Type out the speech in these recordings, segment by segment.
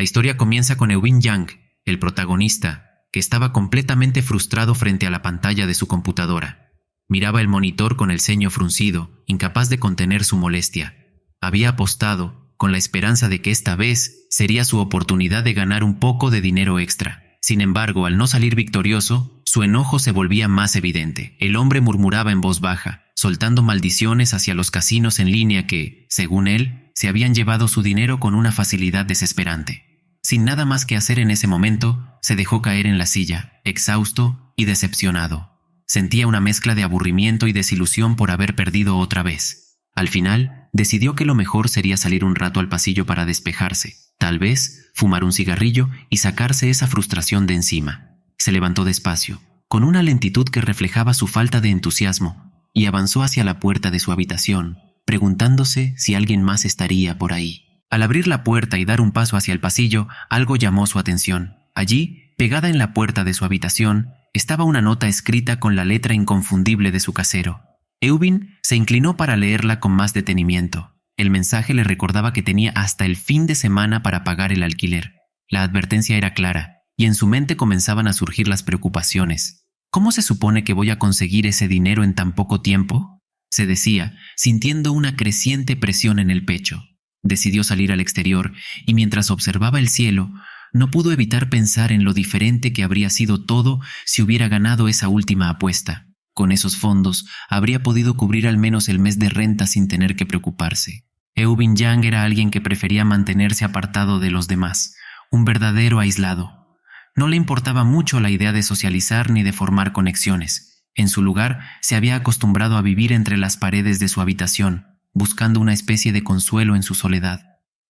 historia comienza con Eubin Yang, el protagonista, que estaba completamente frustrado frente a la pantalla de su computadora. Miraba el monitor con el ceño fruncido, incapaz de contener su molestia. Había apostado, con la esperanza de que esta vez sería su oportunidad de ganar un poco de dinero extra. Sin embargo, al no salir victorioso, su enojo se volvía más evidente. El hombre murmuraba en voz baja, soltando maldiciones hacia los casinos en línea que, según él, se habían llevado su dinero con una facilidad desesperante. Sin nada más que hacer en ese momento, se dejó caer en la silla, exhausto y decepcionado. Sentía una mezcla de aburrimiento y desilusión por haber perdido otra vez. Al final, decidió que lo mejor sería salir un rato al pasillo para despejarse, tal vez fumar un cigarrillo y sacarse esa frustración de encima. Se levantó despacio, con una lentitud que reflejaba su falta de entusiasmo, y avanzó hacia la puerta de su habitación, preguntándose si alguien más estaría por ahí. Al abrir la puerta y dar un paso hacia el pasillo, algo llamó su atención. Allí, pegada en la puerta de su habitación, estaba una nota escrita con la letra inconfundible de su casero. Eubin se inclinó para leerla con más detenimiento. El mensaje le recordaba que tenía hasta el fin de semana para pagar el alquiler. La advertencia era clara, y en su mente comenzaban a surgir las preocupaciones. ¿Cómo se supone que voy a conseguir ese dinero en tan poco tiempo?, se decía, sintiendo una creciente presión en el pecho. Decidió salir al exterior, y mientras observaba el cielo, no pudo evitar pensar en lo diferente que habría sido todo si hubiera ganado esa última apuesta. Con esos fondos, habría podido cubrir al menos el mes de renta sin tener que preocuparse. Eubin Yang era alguien que prefería mantenerse apartado de los demás, un verdadero aislado. No le importaba mucho la idea de socializar ni de formar conexiones. En su lugar, se había acostumbrado a vivir entre las paredes de su habitación, buscando una especie de consuelo en su soledad.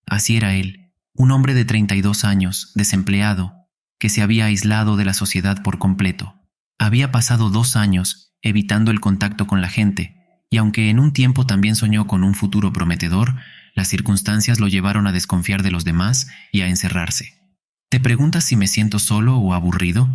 Así era él, un hombre de 32 años, desempleado, que se había aislado de la sociedad por completo. Había pasado 2 años evitando el contacto con la gente, y aunque en un tiempo también soñó con un futuro prometedor, las circunstancias lo llevaron a desconfiar de los demás y a encerrarse. ¿Te preguntas si me siento solo o aburrido?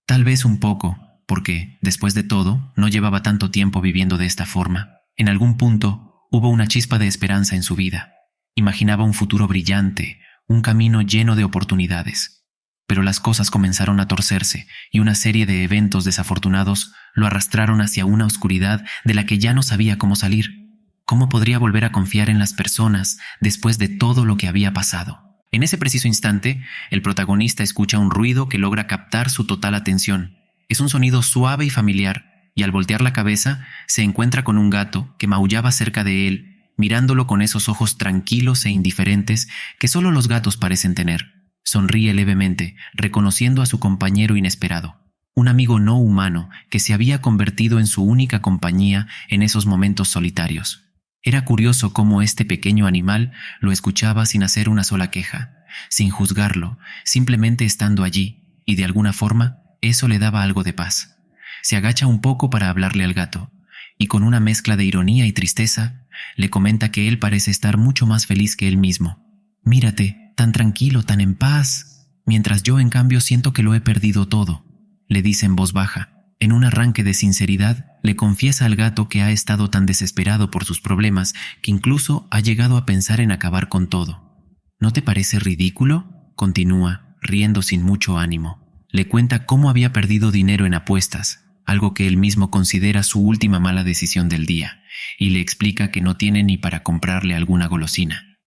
Tal vez un poco, porque, después de todo, no llevaba tanto tiempo viviendo de esta forma. En algún punto, hubo una chispa de esperanza en su vida. Imaginaba un futuro brillante, un camino lleno de oportunidades. Pero las cosas comenzaron a torcerse y una serie de eventos desafortunados lo arrastraron hacia una oscuridad de la que ya no sabía cómo salir. ¿Cómo podría volver a confiar en las personas después de todo lo que había pasado? En ese preciso instante, el protagonista escucha un ruido que logra captar su total atención. Es un sonido suave y familiar, y al voltear la cabeza, se encuentra con un gato que maullaba cerca de él, mirándolo con esos ojos tranquilos e indiferentes que solo los gatos parecen tener. Sonríe levemente, reconociendo a su compañero inesperado, un amigo no humano que se había convertido en su única compañía en esos momentos solitarios. Era curioso cómo este pequeño animal lo escuchaba sin hacer una sola queja, sin juzgarlo, simplemente estando allí, y de alguna forma eso le daba algo de paz. Se agacha un poco para hablarle al gato, y con una mezcla de ironía y tristeza, le comenta que él parece estar mucho más feliz que él mismo. «Mírate, tan tranquilo, tan en paz, mientras yo en cambio siento que lo he perdido todo», le dice en voz baja. En un arranque de sinceridad, le confiesa al gato que ha estado tan desesperado por sus problemas que incluso ha llegado a pensar en acabar con todo. «¿No te parece ridículo?», continúa, riendo sin mucho ánimo. Le cuenta cómo había perdido dinero en apuestas, algo que él mismo considera su última mala decisión del día, y le explica que no tiene ni para comprarle alguna golosina.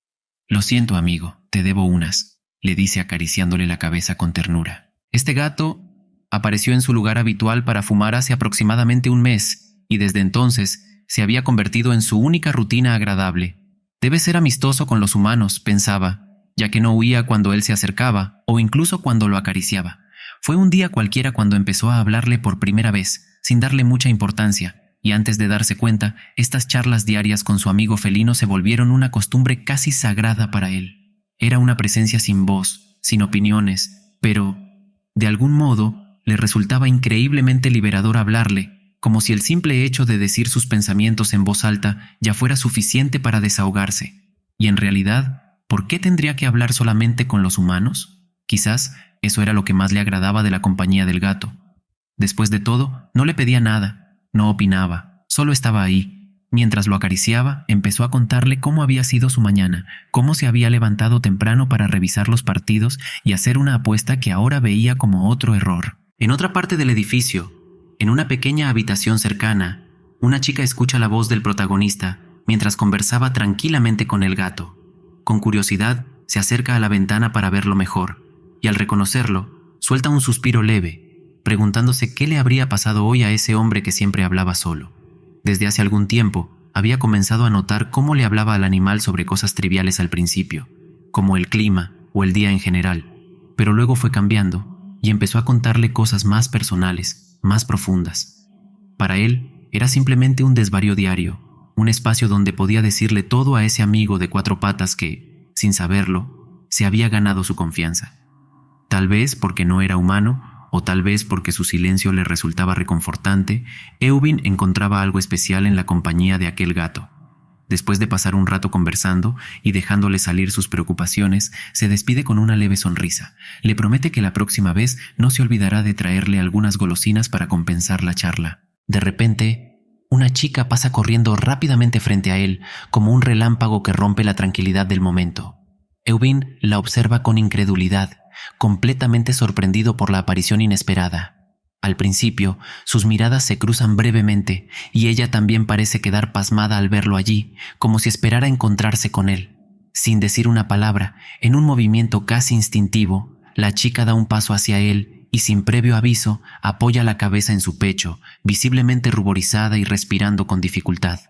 «Lo siento, amigo, te debo unas», le dice acariciándole la cabeza con ternura. Este gato apareció en su lugar habitual para fumar hace aproximadamente un mes, y desde entonces se había convertido en su única rutina agradable. Debe ser amistoso con los humanos, pensaba, ya que no huía cuando él se acercaba, o incluso cuando lo acariciaba. Fue un día cualquiera cuando empezó a hablarle por primera vez, sin darle mucha importancia, y antes de darse cuenta, estas charlas diarias con su amigo felino se volvieron una costumbre casi sagrada para él. Era una presencia sin voz, sin opiniones, pero, de algún modo, le resultaba increíblemente liberador hablarle, como si el simple hecho de decir sus pensamientos en voz alta ya fuera suficiente para desahogarse. Y en realidad, ¿por qué tendría que hablar solamente con los humanos? Quizás eso era lo que más le agradaba de la compañía del gato. Después de todo, no le pedía nada, no opinaba, solo estaba ahí, Mientras lo acariciaba, empezó a contarle cómo había sido su mañana, cómo se había levantado temprano para revisar los partidos y hacer una apuesta que ahora veía como otro error. En otra parte del edificio, en una pequeña habitación cercana, una chica escucha la voz del protagonista mientras conversaba tranquilamente con el gato. Con curiosidad, se acerca a la ventana para verlo mejor, y al reconocerlo, suelta un suspiro leve, preguntándose qué le habría pasado hoy a ese hombre que siempre hablaba solo. Desde hace algún tiempo, había comenzado a notar cómo le hablaba al animal sobre cosas triviales al principio, como el clima o el día en general, pero luego fue cambiando y empezó a contarle cosas más personales, más profundas. Para él, era simplemente un desvarío diario, un espacio donde podía decirle todo a ese amigo de cuatro patas que, sin saberlo, se había ganado su confianza. Tal vez porque no era humano, o tal vez porque su silencio le resultaba reconfortante, Eubin encontraba algo especial en la compañía de aquel gato. Después de pasar un rato conversando y dejándole salir sus preocupaciones, se despide con una leve sonrisa. Le promete que la próxima vez no se olvidará de traerle algunas golosinas para compensar la charla. De repente, una chica pasa corriendo rápidamente frente a él, como un relámpago que rompe la tranquilidad del momento. Eubin la observa con incredulidad, completamente sorprendido por la aparición inesperada. Al principio, sus miradas se cruzan brevemente y ella también parece quedar pasmada al verlo allí, como si esperara encontrarse con él. Sin decir una palabra, en un movimiento casi instintivo, la chica da un paso hacia él y sin previo aviso apoya la cabeza en su pecho, visiblemente ruborizada y respirando con dificultad.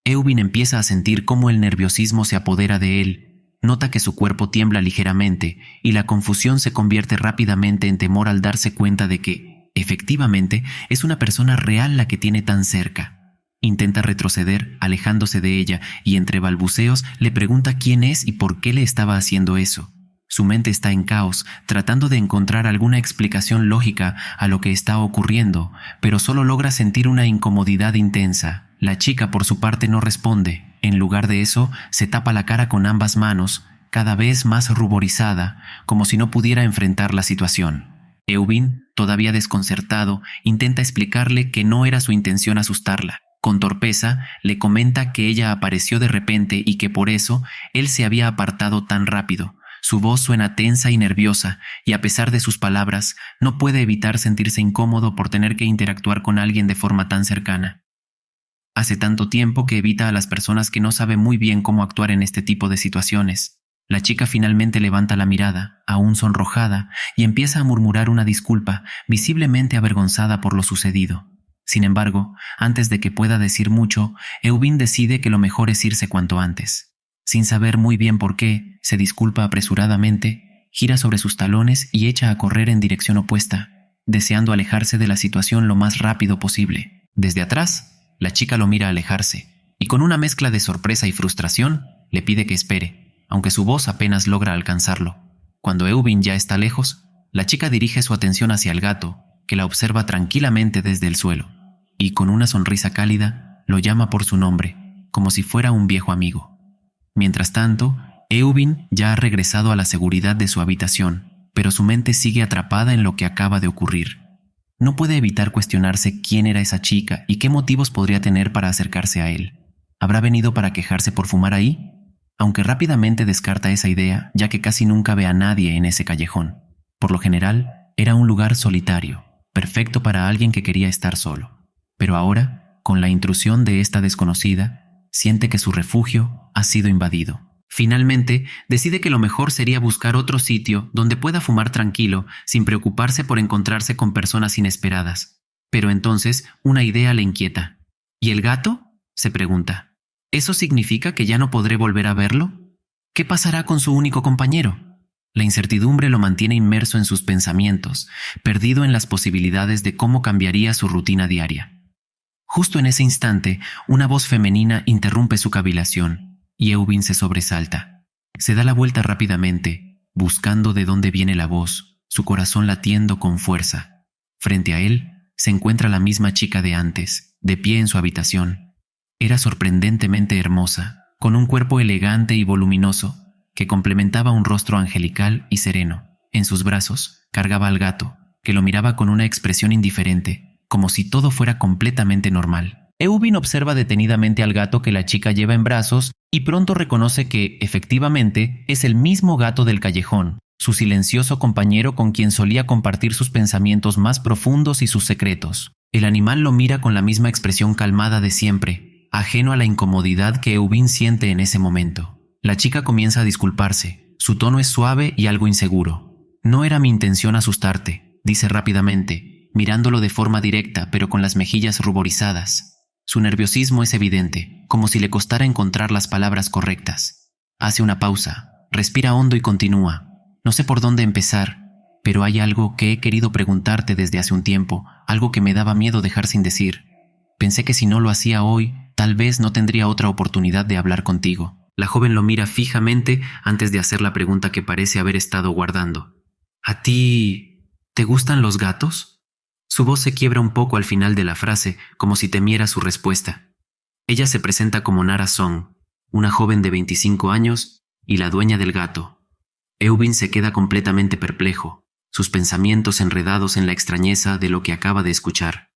Eubin empieza a sentir cómo el nerviosismo se apodera de él. Nota que su cuerpo tiembla ligeramente y la confusión se convierte rápidamente en temor al darse cuenta de que, efectivamente, es una persona real la que tiene tan cerca. Intenta retroceder, alejándose de ella, y entre balbuceos le pregunta quién es y por qué le estaba haciendo eso. Su mente está en caos, tratando de encontrar alguna explicación lógica a lo que está ocurriendo, pero solo logra sentir una incomodidad intensa. La chica, por su parte, no responde. En lugar de eso, se tapa la cara con ambas manos, cada vez más ruborizada, como si no pudiera enfrentar la situación. Eubin, todavía desconcertado, intenta explicarle que no era su intención asustarla. Con torpeza, le comenta que ella apareció de repente y que por eso él se había apartado tan rápido. Su voz suena tensa y nerviosa, y a pesar de sus palabras, no puede evitar sentirse incómodo por tener que interactuar con alguien de forma tan cercana. Hace tanto tiempo que evita a las personas que no sabe muy bien cómo actuar en este tipo de situaciones. La chica finalmente levanta la mirada, aún sonrojada, y empieza a murmurar una disculpa, visiblemente avergonzada por lo sucedido. Sin embargo, antes de que pueda decir mucho, Eubin decide que lo mejor es irse cuanto antes. Sin saber muy bien por qué, se disculpa apresuradamente, gira sobre sus talones y echa a correr en dirección opuesta, deseando alejarse de la situación lo más rápido posible. Desde atrás, la chica lo mira alejarse, y con una mezcla de sorpresa y frustración, le pide que espere, aunque su voz apenas logra alcanzarlo. Cuando Eubin ya está lejos, la chica dirige su atención hacia el gato, que la observa tranquilamente desde el suelo, y con una sonrisa cálida, lo llama por su nombre, como si fuera un viejo amigo. Mientras tanto, Eubin ya ha regresado a la seguridad de su habitación, pero su mente sigue atrapada en lo que acaba de ocurrir. No puede evitar cuestionarse quién era esa chica y qué motivos podría tener para acercarse a él. ¿Habrá venido para quejarse por fumar ahí? Aunque rápidamente descarta esa idea, ya que casi nunca ve a nadie en ese callejón. Por lo general, era un lugar solitario, perfecto para alguien que quería estar solo. Pero ahora, con la intrusión de esta desconocida, siente que su refugio ha sido invadido. Finalmente, decide que lo mejor sería buscar otro sitio donde pueda fumar tranquilo, sin preocuparse por encontrarse con personas inesperadas. Pero entonces, una idea le inquieta. ¿Y el gato?, se pregunta. ¿Eso significa que ya no podré volver a verlo? ¿Qué pasará con su único compañero? La incertidumbre lo mantiene inmerso en sus pensamientos, perdido en las posibilidades de cómo cambiaría su rutina diaria. Justo en ese instante, una voz femenina interrumpe su cavilación, y Eubin se sobresalta. Se da la vuelta rápidamente, buscando de dónde viene la voz, su corazón latiendo con fuerza. Frente a él se encuentra la misma chica de antes, de pie en su habitación. Era sorprendentemente hermosa, con un cuerpo elegante y voluminoso, que complementaba un rostro angelical y sereno. En sus brazos cargaba al gato, que lo miraba con una expresión indiferente, como si todo fuera completamente normal. Eubin observa detenidamente al gato que la chica lleva en brazos y pronto reconoce que, efectivamente, es el mismo gato del callejón, su silencioso compañero con quien solía compartir sus pensamientos más profundos y sus secretos. El animal lo mira con la misma expresión calmada de siempre, ajeno a la incomodidad que Eubin siente en ese momento. La chica comienza a disculparse. Su tono es suave y algo inseguro. «No era mi intención asustarte», dice rápidamente, mirándolo de forma directa pero con las mejillas ruborizadas. Su nerviosismo es evidente, como si le costara encontrar las palabras correctas. Hace una pausa, respira hondo y continúa. «No sé por dónde empezar, pero hay algo que he querido preguntarte desde hace un tiempo, algo que me daba miedo dejar sin decir. Pensé que si no lo hacía hoy, tal vez no tendría otra oportunidad de hablar contigo». La joven lo mira fijamente antes de hacer la pregunta que parece haber estado guardando. «¿A ti te gustan los gatos?». Su voz se quiebra un poco al final de la frase, como si temiera su respuesta. Ella se presenta como Nara Song, una joven de 25 años y la dueña del gato. Eubin se queda completamente perplejo, sus pensamientos enredados en la extrañeza de lo que acaba de escuchar.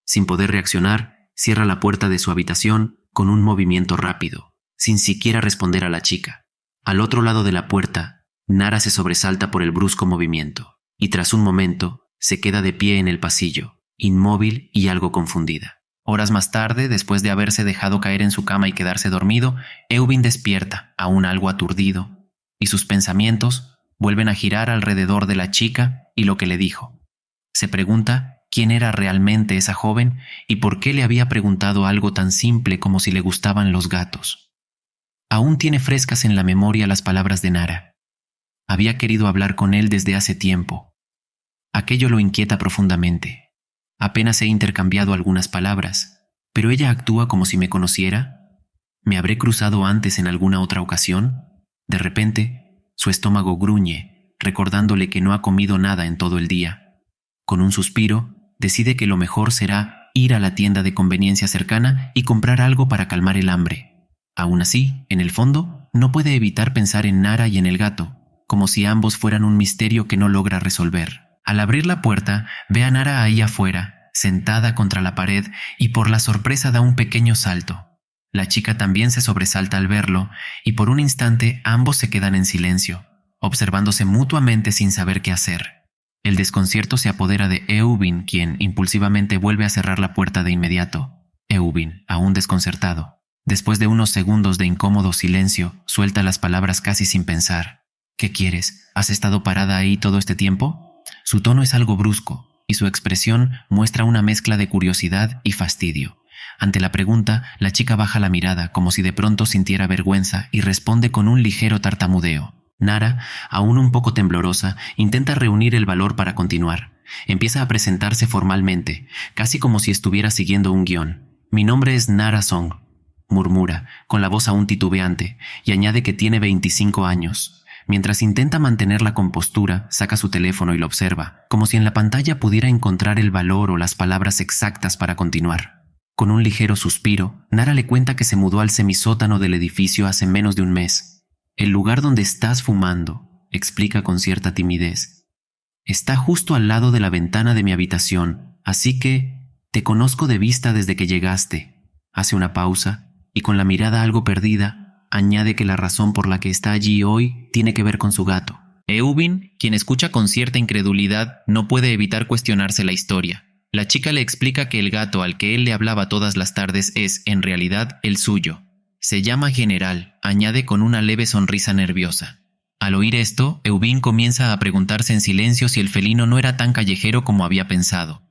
Sin poder reaccionar, cierra la puerta de su habitación con un movimiento rápido, sin siquiera responder a la chica. Al otro lado de la puerta, Nara se sobresalta por el brusco movimiento, y tras un momento, se queda de pie en el pasillo, inmóvil y algo confundida. Horas más tarde, después de haberse dejado caer en su cama y quedarse dormido, Eubin despierta, aún algo aturdido, y sus pensamientos vuelven a girar alrededor de la chica y lo que le dijo. Se pregunta quién era realmente esa joven y por qué le había preguntado algo tan simple como si le gustaban los gatos. Aún tiene frescas en la memoria las palabras de Nara. Había querido hablar con él desde hace tiempo. Aquello lo inquieta profundamente. Apenas he intercambiado algunas palabras, pero ella actúa como si me conociera. ¿Me habré cruzado antes en alguna otra ocasión? De repente, su estómago gruñe, recordándole que no ha comido nada en todo el día. Con un suspiro, decide que lo mejor será ir a la tienda de conveniencia cercana y comprar algo para calmar el hambre. Aún así, en el fondo, no puede evitar pensar en Nara y en el gato, como si ambos fueran un misterio que no logra resolver. Al abrir la puerta, ve a Nara ahí afuera, sentada contra la pared, y por la sorpresa da un pequeño salto. La chica también se sobresalta al verlo, y por un instante ambos se quedan en silencio, observándose mutuamente sin saber qué hacer. El desconcierto se apodera de Eubin, quien impulsivamente vuelve a cerrar la puerta de inmediato. Eubin, aún desconcertado, después de unos segundos de incómodo silencio, suelta las palabras casi sin pensar. «¿Qué quieres? ¿Has estado parada ahí todo este tiempo?». Su tono es algo brusco, y su expresión muestra una mezcla de curiosidad y fastidio. Ante la pregunta, la chica baja la mirada como si de pronto sintiera vergüenza y responde con un ligero tartamudeo. Nara, aún un poco temblorosa, intenta reunir el valor para continuar. Empieza a presentarse formalmente, casi como si estuviera siguiendo un guión. «Mi nombre es Nara Song», murmura, con la voz aún titubeante, y añade que tiene 25 años. Mientras intenta mantener la compostura, saca su teléfono y lo observa, como si en la pantalla pudiera encontrar el valor o las palabras exactas para continuar. Con un ligero suspiro, Nara le cuenta que se mudó al semisótano del edificio hace menos de un mes. «El lugar donde estás fumando», explica con cierta timidez, «está justo al lado de la ventana de mi habitación, así que te conozco de vista desde que llegaste». Hace una pausa y con la mirada algo perdida, añade que la razón por la que está allí hoy tiene que ver con su gato. Eubin, quien escucha con cierta incredulidad, no puede evitar cuestionarse la historia. La chica le explica que el gato al que él le hablaba todas las tardes es, en realidad, el suyo. Se llama General, añade con una leve sonrisa nerviosa. Al oír esto, Eubin comienza a preguntarse en silencio si el felino no era tan callejero como había pensado.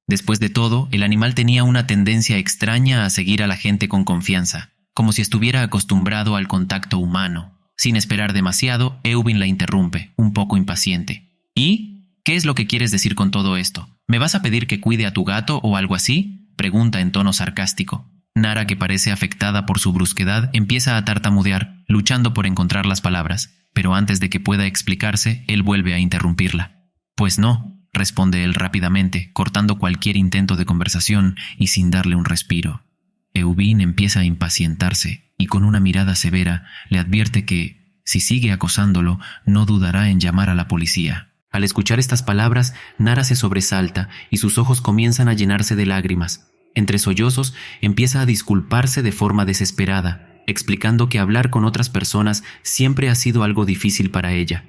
Después de todo, el animal tenía una tendencia extraña a seguir a la gente con confianza, como si estuviera acostumbrado al contacto humano. Sin esperar demasiado, Eubin la interrumpe, un poco impaciente. «¿Y? ¿Qué es lo que quieres decir con todo esto? ¿Me vas a pedir que cuide a tu gato o algo así?», pregunta en tono sarcástico. Nara, que parece afectada por su brusquedad, empieza a tartamudear, luchando por encontrar las palabras, pero antes de que pueda explicarse, él vuelve a interrumpirla. «Pues no», responde él rápidamente, cortando cualquier intento de conversación y sin darle un respiro. Eubin empieza a impacientarse y con una mirada severa le advierte que, si sigue acosándolo, no dudará en llamar a la policía. Al escuchar estas palabras, Nara se sobresalta y sus ojos comienzan a llenarse de lágrimas. Entre sollozos, empieza a disculparse de forma desesperada, explicando que hablar con otras personas siempre ha sido algo difícil para ella.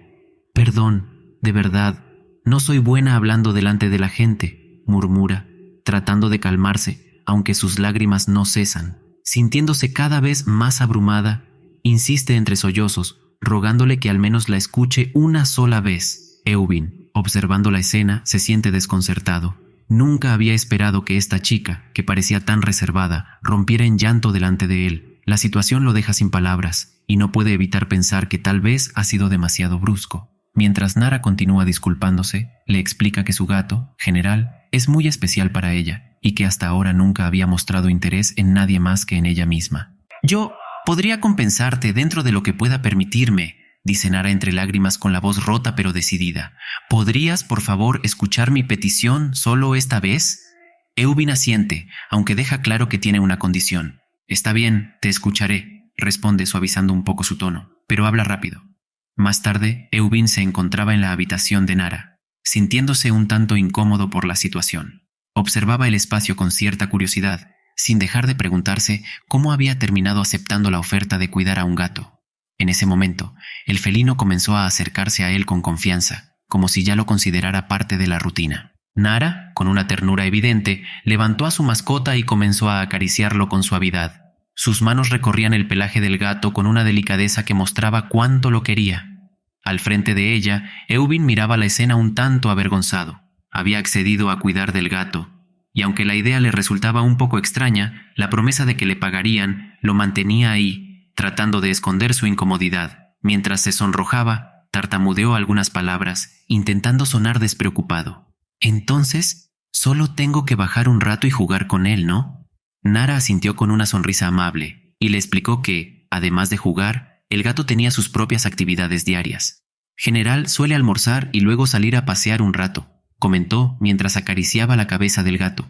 «Perdón, de verdad, no soy buena hablando delante de la gente», murmura, tratando de calmarse, aunque sus lágrimas no cesan. Sintiéndose cada vez más abrumada, insiste entre sollozos, rogándole que al menos la escuche una sola vez. Eubin, observando la escena, se siente desconcertado. Nunca había esperado que esta chica, que parecía tan reservada, rompiera en llanto delante de él. La situación lo deja sin palabras, y no puede evitar pensar que tal vez ha sido demasiado brusco. Mientras Nara continúa disculpándose, le explica que su gato, General, es muy especial para ella, y que hasta ahora nunca había mostrado interés en nadie más que en ella misma. «Yo podría compensarte dentro de lo que pueda permitirme», dice Nara entre lágrimas con la voz rota pero decidida. «¿Podrías, por favor, escuchar mi petición solo esta vez?» Eubin asiente, aunque deja claro que tiene una condición. «Está bien, te escucharé», responde suavizando un poco su tono, pero habla rápido. Más tarde, Eubin se encontraba en la habitación de Nara, sintiéndose un tanto incómodo por la situación. Observaba el espacio con cierta curiosidad, sin dejar de preguntarse cómo había terminado aceptando la oferta de cuidar a un gato. En ese momento, el felino comenzó a acercarse a él con confianza, como si ya lo considerara parte de la rutina. Nara, con una ternura evidente, levantó a su mascota y comenzó a acariciarlo con suavidad. Sus manos recorrían el pelaje del gato con una delicadeza que mostraba cuánto lo quería. Al frente de ella, Eubin miraba la escena un tanto avergonzado. Había accedido a cuidar del gato, y aunque la idea le resultaba un poco extraña, la promesa de que le pagarían lo mantenía ahí, tratando de esconder su incomodidad. Mientras se sonrojaba, tartamudeó algunas palabras, intentando sonar despreocupado. «Entonces, solo tengo que bajar un rato y jugar con él, ¿no?» Nara asintió con una sonrisa amable, y le explicó que, además de jugar, el gato tenía sus propias actividades diarias. «General suele almorzar y luego salir a pasear un rato», comentó mientras acariciaba la cabeza del gato.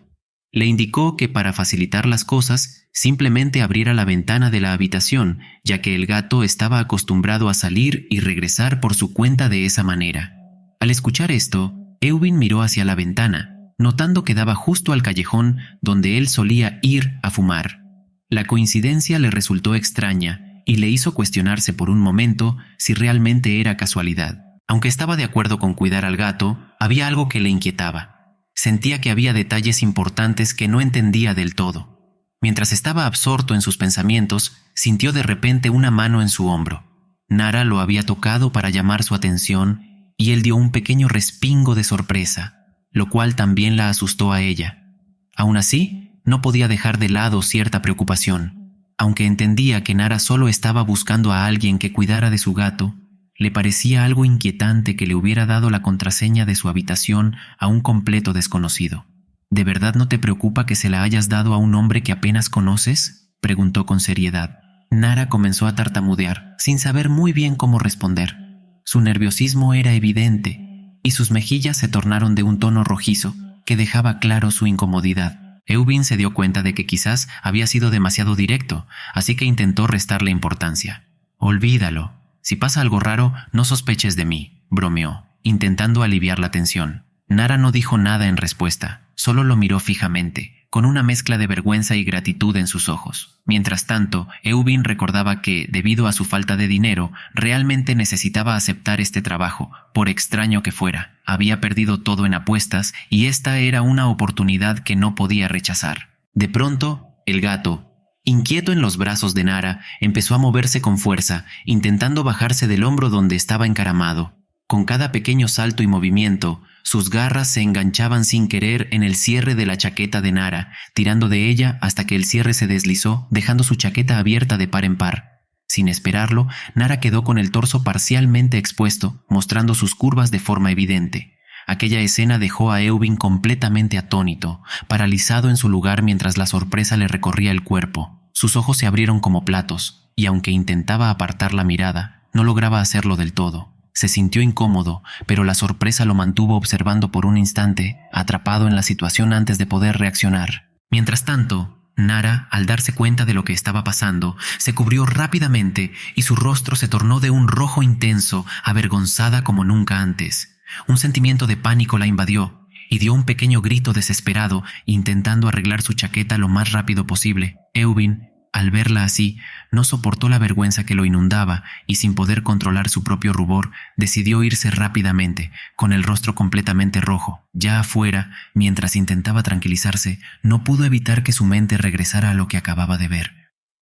Le indicó que para facilitar las cosas, simplemente abriera la ventana de la habitación, ya que el gato estaba acostumbrado a salir y regresar por su cuenta de esa manera. Al escuchar esto, Eubin miró hacia la ventana, notando que daba justo al callejón donde él solía ir a fumar. La coincidencia le resultó extraña y le hizo cuestionarse por un momento si realmente era casualidad. Aunque estaba de acuerdo con cuidar al gato, había algo que le inquietaba. Sentía que había detalles importantes que no entendía del todo. Mientras estaba absorto en sus pensamientos, sintió de repente una mano en su hombro. Nara lo había tocado para llamar su atención y él dio un pequeño respingo de sorpresa, lo cual también la asustó a ella. Aún así, no podía dejar de lado cierta preocupación. Aunque entendía que Nara solo estaba buscando a alguien que cuidara de su gato, le parecía algo inquietante que le hubiera dado la contraseña de su habitación a un completo desconocido. ¿De verdad no te preocupa que se la hayas dado a un hombre que apenas conoces?, preguntó con seriedad. Nara comenzó a tartamudear, sin saber muy bien cómo responder. Su nerviosismo era evidente, y sus mejillas se tornaron de un tono rojizo que dejaba claro su incomodidad. Eubin se dio cuenta de que quizás había sido demasiado directo, así que intentó restarle importancia. «Olvídalo. Si pasa algo raro, no sospeches de mí», bromeó, intentando aliviar la tensión. Nara no dijo nada en respuesta, solo lo miró fijamente, con una mezcla de vergüenza y gratitud en sus ojos. Mientras tanto, Eubin recordaba que, debido a su falta de dinero, realmente necesitaba aceptar este trabajo, por extraño que fuera. Había perdido todo en apuestas y esta era una oportunidad que no podía rechazar. De pronto, el gato, inquieto en los brazos de Nara, empezó a moverse con fuerza, intentando bajarse del hombro donde estaba encaramado. Con cada pequeño salto y movimiento, sus garras se enganchaban sin querer en el cierre de la chaqueta de Nara, tirando de ella hasta que el cierre se deslizó, dejando su chaqueta abierta de par en par. Sin esperarlo, Nara quedó con el torso parcialmente expuesto, mostrando sus curvas de forma evidente. Aquella escena dejó a Eubin completamente atónito, paralizado en su lugar mientras la sorpresa le recorría el cuerpo. Sus ojos se abrieron como platos, y aunque intentaba apartar la mirada, no lograba hacerlo del todo. Se sintió incómodo, pero la sorpresa lo mantuvo observando por un instante, atrapado en la situación antes de poder reaccionar. Mientras tanto, Nara, al darse cuenta de lo que estaba pasando, se cubrió rápidamente y su rostro se tornó de un rojo intenso, avergonzada como nunca antes. Un sentimiento de pánico la invadió, y dio un pequeño grito desesperado, intentando arreglar su chaqueta lo más rápido posible. Eubin, al verla así, no soportó la vergüenza que lo inundaba y, sin poder controlar su propio rubor, decidió irse rápidamente, con el rostro completamente rojo. Ya afuera, mientras intentaba tranquilizarse, no pudo evitar que su mente regresara a lo que acababa de ver.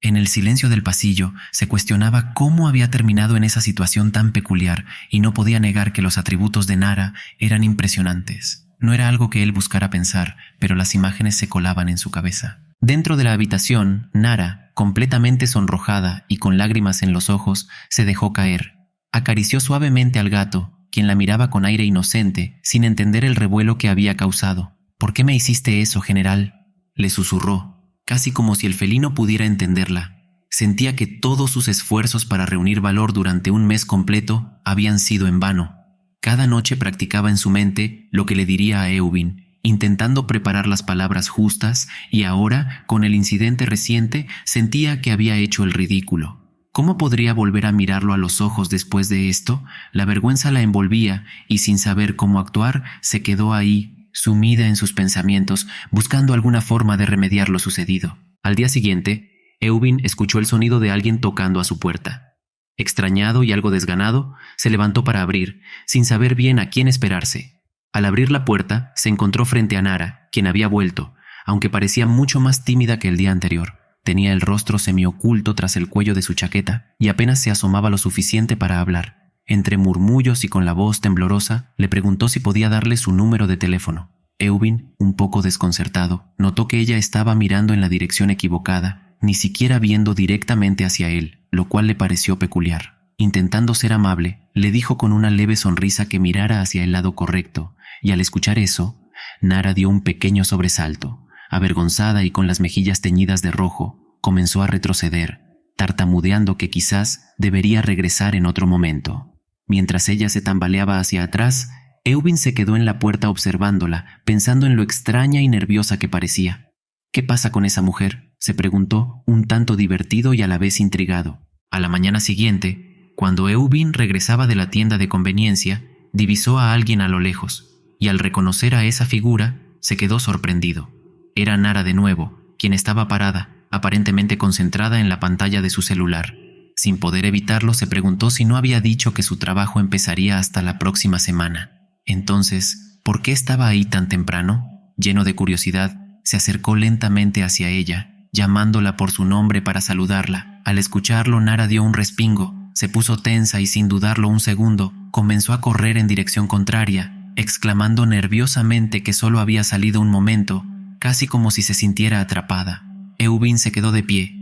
En el silencio del pasillo, se cuestionaba cómo había terminado en esa situación tan peculiar y no podía negar que los atributos de Nara eran impresionantes. No era algo que él buscara pensar, pero las imágenes se colaban en su cabeza. Dentro de la habitación, Nara, completamente sonrojada y con lágrimas en los ojos, se dejó caer. Acarició suavemente al gato, quien la miraba con aire inocente, sin entender el revuelo que había causado. «¿Por qué me hiciste eso, general?», le susurró, casi como si el felino pudiera entenderla. Sentía que todos sus esfuerzos para reunir valor durante un mes completo habían sido en vano. Cada noche practicaba en su mente lo que le diría a Eubin, intentando preparar las palabras justas, y ahora, con el incidente reciente, sentía que había hecho el ridículo. ¿Cómo podría volver a mirarlo a los ojos después de esto? La vergüenza la envolvía y, sin saber cómo actuar, se quedó ahí, sumida en sus pensamientos, buscando alguna forma de remediar lo sucedido. Al día siguiente, Eubin escuchó el sonido de alguien tocando a su puerta. Extrañado y algo desganado, se levantó para abrir, sin saber bien a quién esperarse. Al abrir la puerta, se encontró frente a Nara, quien había vuelto, aunque parecía mucho más tímida que el día anterior. Tenía el rostro semioculto tras el cuello de su chaqueta y apenas se asomaba lo suficiente para hablar. Entre murmullos y con la voz temblorosa, le preguntó si podía darle su número de teléfono. Eubin, un poco desconcertado, notó que ella estaba mirando en la dirección equivocada, ni siquiera viendo directamente hacia él, lo cual le pareció peculiar. Intentando ser amable, le dijo con una leve sonrisa que mirara hacia el lado correcto, y al escuchar eso, Nara dio un pequeño sobresalto. Avergonzada y con las mejillas teñidas de rojo, comenzó a retroceder, tartamudeando que quizás debería regresar en otro momento. Mientras ella se tambaleaba hacia atrás, Eubin se quedó en la puerta observándola, pensando en lo extraña y nerviosa que parecía. «¿Qué pasa con esa mujer?», se preguntó, un tanto divertido y a la vez intrigado. A la mañana siguiente, cuando Eubin regresaba de la tienda de conveniencia, divisó a alguien a lo lejos, y al reconocer a esa figura, se quedó sorprendido. Era Nara de nuevo, quien estaba parada, aparentemente concentrada en la pantalla de su celular. Sin poder evitarlo, se preguntó si no había dicho que su trabajo empezaría hasta la próxima semana. Entonces, ¿por qué estaba ahí tan temprano? Lleno de curiosidad, se acercó lentamente hacia ella, llamándola por su nombre para saludarla. Al escucharlo, Nara dio un respingo, se puso tensa y, sin dudarlo un segundo, comenzó a correr en dirección contraria, exclamando nerviosamente que solo había salido un momento, casi como si se sintiera atrapada. Eubin se quedó de pie,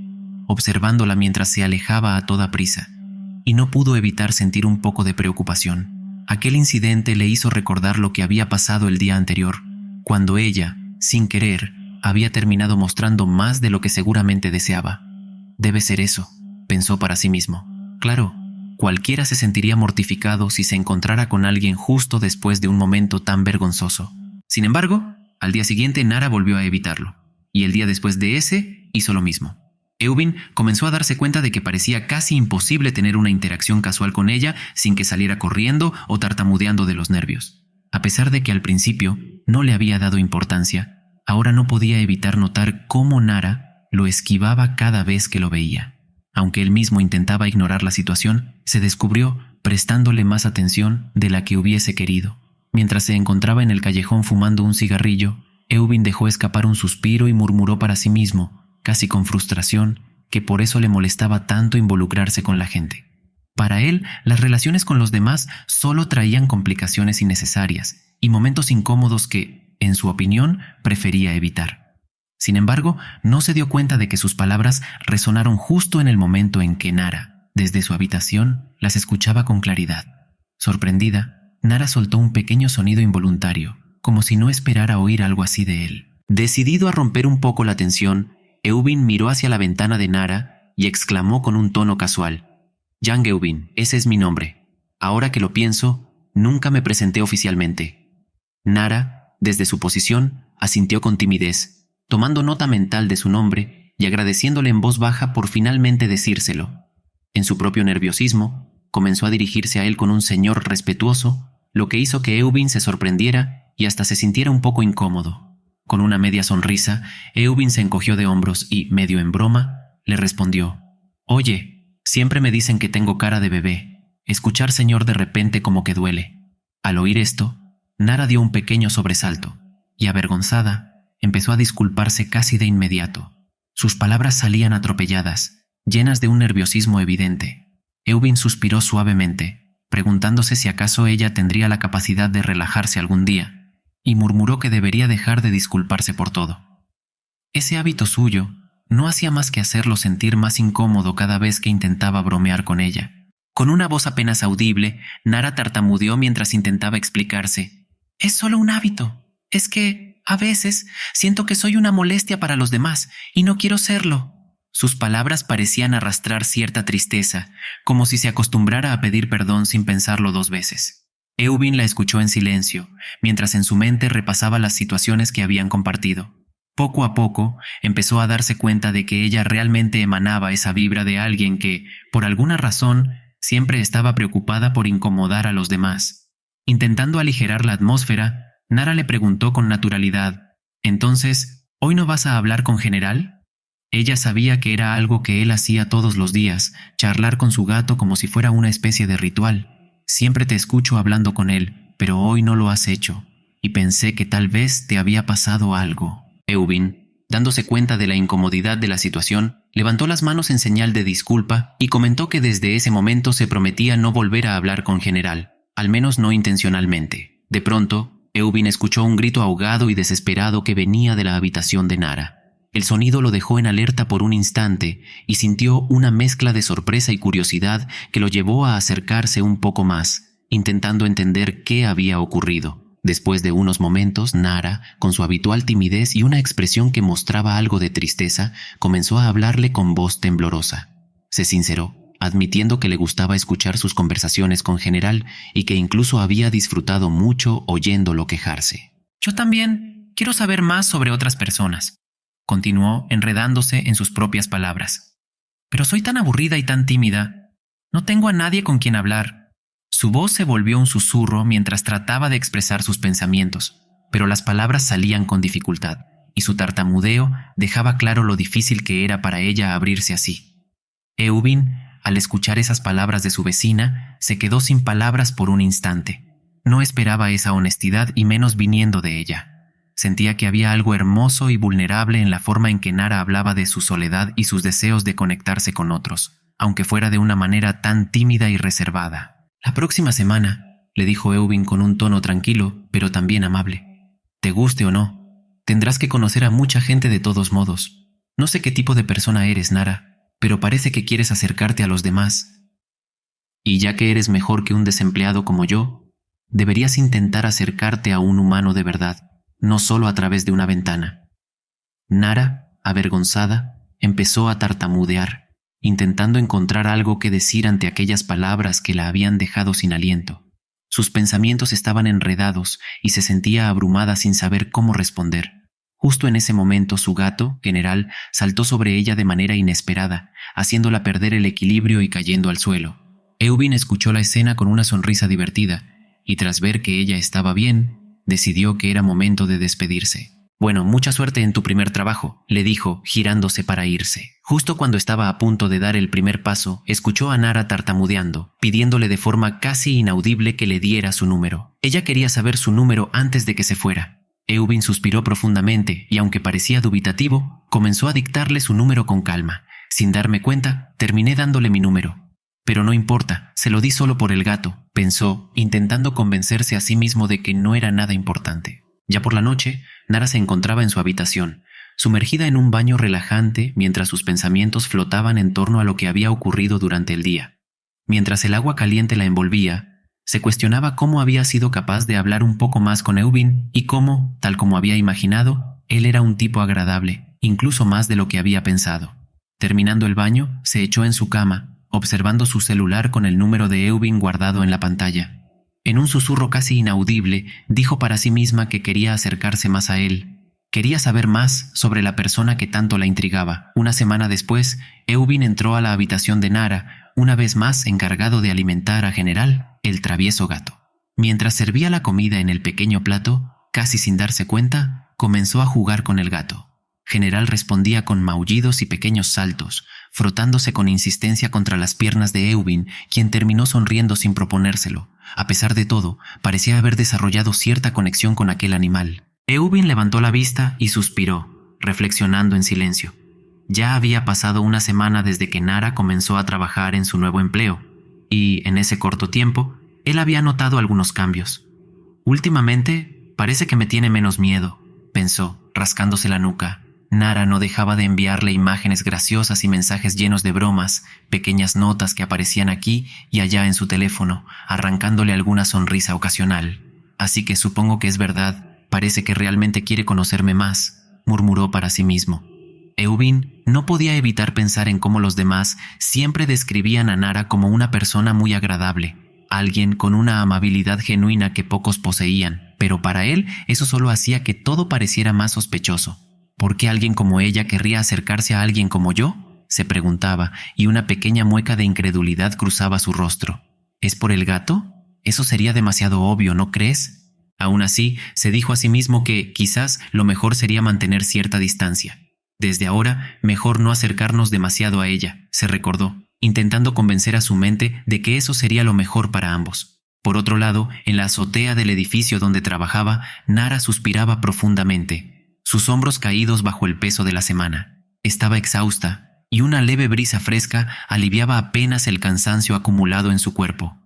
observándola mientras se alejaba a toda prisa, y no pudo evitar sentir un poco de preocupación. Aquel incidente le hizo recordar lo que había pasado el día anterior, cuando ella, sin querer, había terminado mostrando más de lo que seguramente deseaba. «Debe ser eso», pensó para sí mismo. Claro, cualquiera se sentiría mortificado si se encontrara con alguien justo después de un momento tan vergonzoso. Sin embargo, al día siguiente Nara volvió a evitarlo, y el día después de ese hizo lo mismo. Eubin comenzó a darse cuenta de que parecía casi imposible tener una interacción casual con ella sin que saliera corriendo o tartamudeando de los nervios. A pesar de que al principio no le había dado importancia, ahora no podía evitar notar cómo Nara lo esquivaba cada vez que lo veía. Aunque él mismo intentaba ignorar la situación, se descubrió prestándole más atención de la que hubiese querido. Mientras se encontraba en el callejón fumando un cigarrillo, Eubin dejó escapar un suspiro y murmuró para sí mismo, casi con frustración, que por eso le molestaba tanto involucrarse con la gente. Para él, las relaciones con los demás solo traían complicaciones innecesarias y momentos incómodos que, en su opinión, prefería evitar. Sin embargo, no se dio cuenta de que sus palabras resonaron justo en el momento en que Nara, desde su habitación, las escuchaba con claridad. Sorprendida, Nara soltó un pequeño sonido involuntario, como si no esperara oír algo así de él. Decidido a romper un poco la tensión, Eubin miró hacia la ventana de Nara y exclamó con un tono casual: «Yang Eubin, ese es mi nombre. Ahora que lo pienso, nunca me presenté oficialmente». Nara, desde su posición, asintió con timidez, tomando nota mental de su nombre y agradeciéndole en voz baja por finalmente decírselo. En su propio nerviosismo, comenzó a dirigirse a él con un señor respetuoso, lo que hizo que Eubin se sorprendiera y hasta se sintiera un poco incómodo. Con una media sonrisa, Eubin se encogió de hombros y, medio en broma, le respondió: «Oye, siempre me dicen que tengo cara de bebé. Escuchar señor de repente como que duele». Al oír esto, Nara dio un pequeño sobresalto y, avergonzada, empezó a disculparse casi de inmediato. Sus palabras salían atropelladas, llenas de un nerviosismo evidente. Eubin suspiró suavemente, preguntándose si acaso ella tendría la capacidad de relajarse algún día, y murmuró que debería dejar de disculparse por todo. Ese hábito suyo no hacía más que hacerlo sentir más incómodo cada vez que intentaba bromear con ella. Con una voz apenas audible, Nara tartamudeó mientras intentaba explicarse. «Es solo un hábito. Es que, a veces, siento que soy una molestia para los demás, y no quiero serlo». Sus palabras parecían arrastrar cierta tristeza, como si se acostumbrara a pedir perdón sin pensarlo dos veces. Eubin la escuchó en silencio, mientras en su mente repasaba las situaciones que habían compartido. Poco a poco, empezó a darse cuenta de que ella realmente emanaba esa vibra de alguien que, por alguna razón, siempre estaba preocupada por incomodar a los demás. Intentando aligerar la atmósfera, Nara le preguntó con naturalidad: «Entonces, ¿hoy no vas a hablar con General?». Ella sabía que era algo que él hacía todos los días, charlar con su gato como si fuera una especie de ritual. «Siempre te escucho hablando con él, pero hoy no lo has hecho, y pensé que tal vez te había pasado algo». Eubin, dándose cuenta de la incomodidad de la situación, levantó las manos en señal de disculpa y comentó que desde ese momento se prometía no volver a hablar con General, al menos no intencionalmente. De pronto, Eubin escuchó un grito ahogado y desesperado que venía de la habitación de Nara. El sonido lo dejó en alerta por un instante y sintió una mezcla de sorpresa y curiosidad que lo llevó a acercarse un poco más, intentando entender qué había ocurrido. Después de unos momentos, Nara, con su habitual timidez y una expresión que mostraba algo de tristeza, comenzó a hablarle con voz temblorosa. Se sinceró, admitiendo que le gustaba escuchar sus conversaciones con General y que incluso había disfrutado mucho oyéndolo quejarse. «Yo también quiero saber más sobre otras personas», continuó, enredándose en sus propias palabras. «Pero soy tan aburrida y tan tímida. No tengo a nadie con quien hablar». Su voz se volvió un susurro mientras trataba de expresar sus pensamientos, pero las palabras salían con dificultad, y su tartamudeo dejaba claro lo difícil que era para ella abrirse así. Eubin, al escuchar esas palabras de su vecina, se quedó sin palabras por un instante. No esperaba esa honestidad y menos viniendo de ella. Sentía que había algo hermoso y vulnerable en la forma en que Nara hablaba de su soledad y sus deseos de conectarse con otros, aunque fuera de una manera tan tímida y reservada. «La próxima semana», le dijo Eubin con un tono tranquilo, pero también amable. «Te guste o no, tendrás que conocer a mucha gente de todos modos. No sé qué tipo de persona eres, Nara, pero parece que quieres acercarte a los demás. Y ya que eres mejor que un desempleado como yo, deberías intentar acercarte a un humano de verdad, no solo a través de una ventana». Nara, avergonzada, empezó a tartamudear, intentando encontrar algo que decir ante aquellas palabras que la habían dejado sin aliento. Sus pensamientos estaban enredados y se sentía abrumada sin saber cómo responder. Justo en ese momento su gato, General, saltó sobre ella de manera inesperada, haciéndola perder el equilibrio y cayendo al suelo. Eubin escuchó la escena con una sonrisa divertida, y tras ver que ella estaba bien, decidió que era momento de despedirse. «Bueno, mucha suerte en tu primer trabajo», le dijo, girándose para irse. Justo cuando estaba a punto de dar el primer paso, escuchó a Nara tartamudeando, pidiéndole de forma casi inaudible que le diera su número. Ella quería saber su número antes de que se fuera. Eubin suspiró profundamente y, aunque parecía dubitativo, comenzó a dictarle su número con calma. Sin darme cuenta, terminé dándole mi número. «Pero no importa, se lo di solo por el gato», pensó, intentando convencerse a sí mismo de que no era nada importante. Ya por la noche, Nara se encontraba en su habitación, sumergida en un baño relajante mientras sus pensamientos flotaban en torno a lo que había ocurrido durante el día. Mientras el agua caliente la envolvía, se cuestionaba cómo había sido capaz de hablar un poco más con Eubin y cómo, tal como había imaginado, él era un tipo agradable, incluso más de lo que había pensado. Terminando el baño, se echó en su cama, observando su celular con el número de Eubin guardado en la pantalla. En un susurro casi inaudible, dijo para sí misma que quería acercarse más a él. Quería saber más sobre la persona que tanto la intrigaba. Una semana después, Eubin entró a la habitación de Nara, una vez más encargado de alimentar a General, el travieso gato. Mientras servía la comida en el pequeño plato, Casi sin darse cuenta, comenzó a jugar con el gato. General respondía con maullidos y pequeños saltos, frotándose con insistencia contra las piernas de Eubin, quien terminó sonriendo sin proponérselo. A pesar de todo, parecía haber desarrollado cierta conexión con aquel animal. Eubin levantó la vista y suspiró, reflexionando en silencio. Ya había pasado una semana desde que Nara comenzó a trabajar en su nuevo empleo, y en ese corto tiempo, él había notado algunos cambios. Últimamente, parece que me tiene menos miedo, pensó, rascándose la nuca. Nara no dejaba de enviarle imágenes graciosas y mensajes llenos de bromas, pequeñas notas que aparecían aquí y allá en su teléfono, arrancándole alguna sonrisa ocasional. Así que supongo que es verdad, parece que realmente quiere conocerme más, murmuró para sí mismo. Eubin no podía evitar pensar en cómo los demás siempre describían a Nara como una persona muy agradable, alguien con una amabilidad genuina que pocos poseían, pero para él eso solo hacía que todo pareciera más sospechoso. ¿Por qué alguien como ella querría acercarse a alguien como yo?, se preguntaba, y una pequeña mueca de incredulidad cruzaba su rostro. ¿Es por el gato? Eso sería demasiado obvio, ¿no crees? Aún así, se dijo a sí mismo que quizás lo mejor sería mantener cierta distancia. Desde ahora, mejor no acercarnos demasiado a ella, se recordó, intentando convencer a su mente de que eso sería lo mejor para ambos. Por otro lado, en la azotea del edificio donde trabajaba, Nara suspiraba profundamente, sus hombros caídos bajo el peso de la semana. Estaba exhausta, y una leve brisa fresca aliviaba apenas el cansancio acumulado en su cuerpo.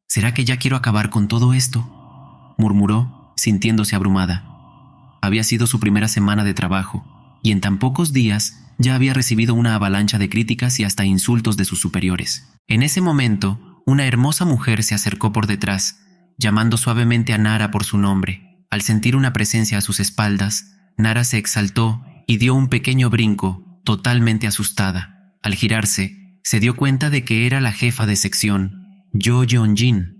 ¿Será que ya quiero acabar con todo esto?, murmuró, sintiéndose abrumada. Había sido su primera semana de trabajo, y en tan pocos días ya había recibido una avalancha de críticas y hasta insultos de sus superiores. En ese momento, una hermosa mujer se acercó por detrás, llamando suavemente a Nara por su nombre. Al sentir una presencia a sus espaldas, Nara se exaltó y dio un pequeño brinco, totalmente asustada. Al girarse, se dio cuenta de que era la jefa de sección, Jo Yeonjin,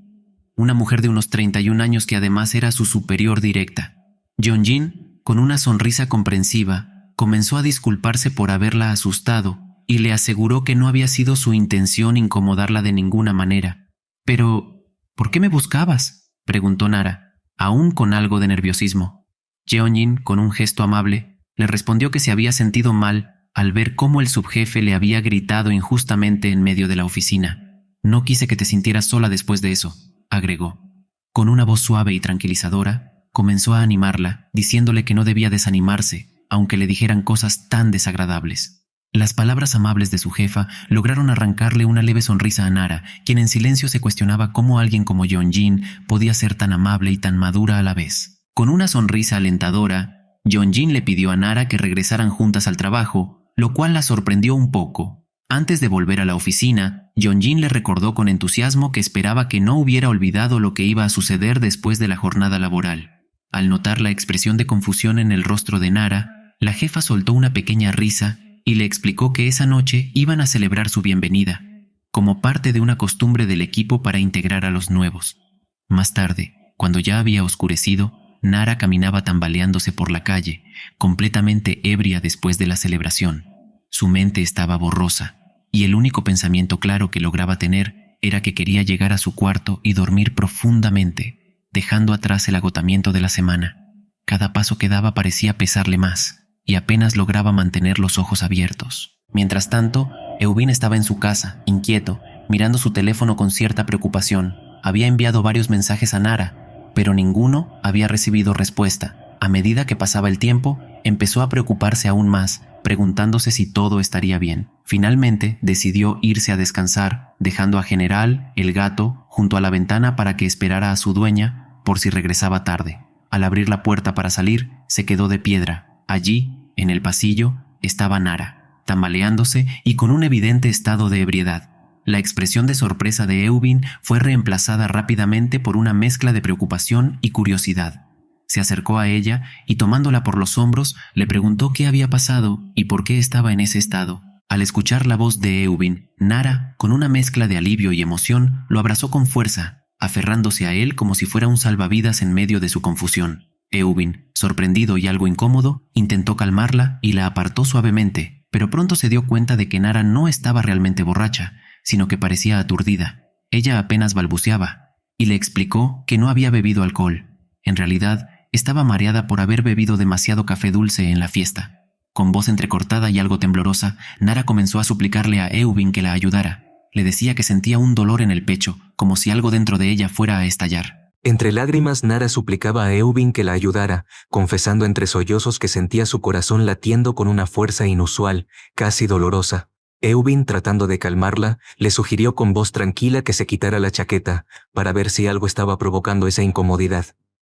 una mujer de unos 31 años que además era su superior directa. Yeonjin, con una sonrisa comprensiva, comenzó a disculparse por haberla asustado y le aseguró que no había sido su intención incomodarla de ninguna manera. «Pero, ¿por qué me buscabas?», preguntó Nara, aún con algo de nerviosismo. Yeonjin, con un gesto amable, le respondió que se había sentido mal al ver cómo el subjefe le había gritado injustamente en medio de la oficina. «No quise que te sintieras sola después de eso», agregó. Con una voz suave y tranquilizadora, comenzó a animarla, diciéndole que no debía desanimarse, aunque le dijeran cosas tan desagradables. Las palabras amables de su jefa lograron arrancarle una leve sonrisa a Nara, quien en silencio se cuestionaba cómo alguien como Yeonjin podía ser tan amable y tan madura a la vez. Con una sonrisa alentadora, Yeonjin le pidió a Nara que regresaran juntas al trabajo, lo cual la sorprendió un poco. Antes de volver a la oficina, Yeonjin le recordó con entusiasmo que esperaba que no hubiera olvidado lo que iba a suceder después de la jornada laboral. Al notar la expresión de confusión en el rostro de Nara, la jefa soltó una pequeña risa y le explicó que esa noche iban a celebrar su bienvenida, como parte de una costumbre del equipo para integrar a los nuevos. Más tarde, cuando ya había oscurecido, Nara caminaba tambaleándose por la calle, completamente ebria después de la celebración. Su mente estaba borrosa, y el único pensamiento claro que lograba tener era que quería llegar a su cuarto y dormir profundamente, dejando atrás el agotamiento de la semana. Cada paso que daba parecía pesarle más, y apenas lograba mantener los ojos abiertos. Mientras tanto, Eubin estaba en su casa, inquieto, mirando su teléfono con cierta preocupación. Había enviado varios mensajes a Nara, pero ninguno había recibido respuesta. A medida que pasaba el tiempo, empezó a preocuparse aún más, preguntándose si todo estaría bien. Finalmente, decidió irse a descansar, dejando a General, el gato, junto a la ventana para que esperara a su dueña por si regresaba tarde. Al abrir la puerta para salir, se quedó de piedra. Allí, en el pasillo, estaba Nara, tambaleándose y con un evidente estado de ebriedad. La expresión de sorpresa de Eubin fue reemplazada rápidamente por una mezcla de preocupación y curiosidad. Se acercó a ella y tomándola por los hombros, le preguntó qué había pasado y por qué estaba en ese estado. Al escuchar la voz de Eubin, Nara, con una mezcla de alivio y emoción, lo abrazó con fuerza, aferrándose a él como si fuera un salvavidas en medio de su confusión. Eubin, sorprendido y algo incómodo, intentó calmarla y la apartó suavemente, pero pronto se dio cuenta de que Nara no estaba realmente borracha, sino que parecía aturdida. Ella apenas balbuceaba, y le explicó que no había bebido alcohol. En realidad, Estaba mareada por haber bebido demasiado café dulce en la fiesta. Con voz entrecortada y algo temblorosa, Nara comenzó a suplicarle a Eubin que la ayudara. Le decía que sentía un dolor en el pecho, como si algo dentro de ella fuera a estallar. Entre lágrimas, Nara suplicaba a Eubin que la ayudara, confesando entre sollozos que sentía su corazón latiendo con una fuerza inusual, casi dolorosa. Eubin, tratando de calmarla, le sugirió con voz tranquila que se quitara la chaqueta, para ver si algo estaba provocando esa incomodidad.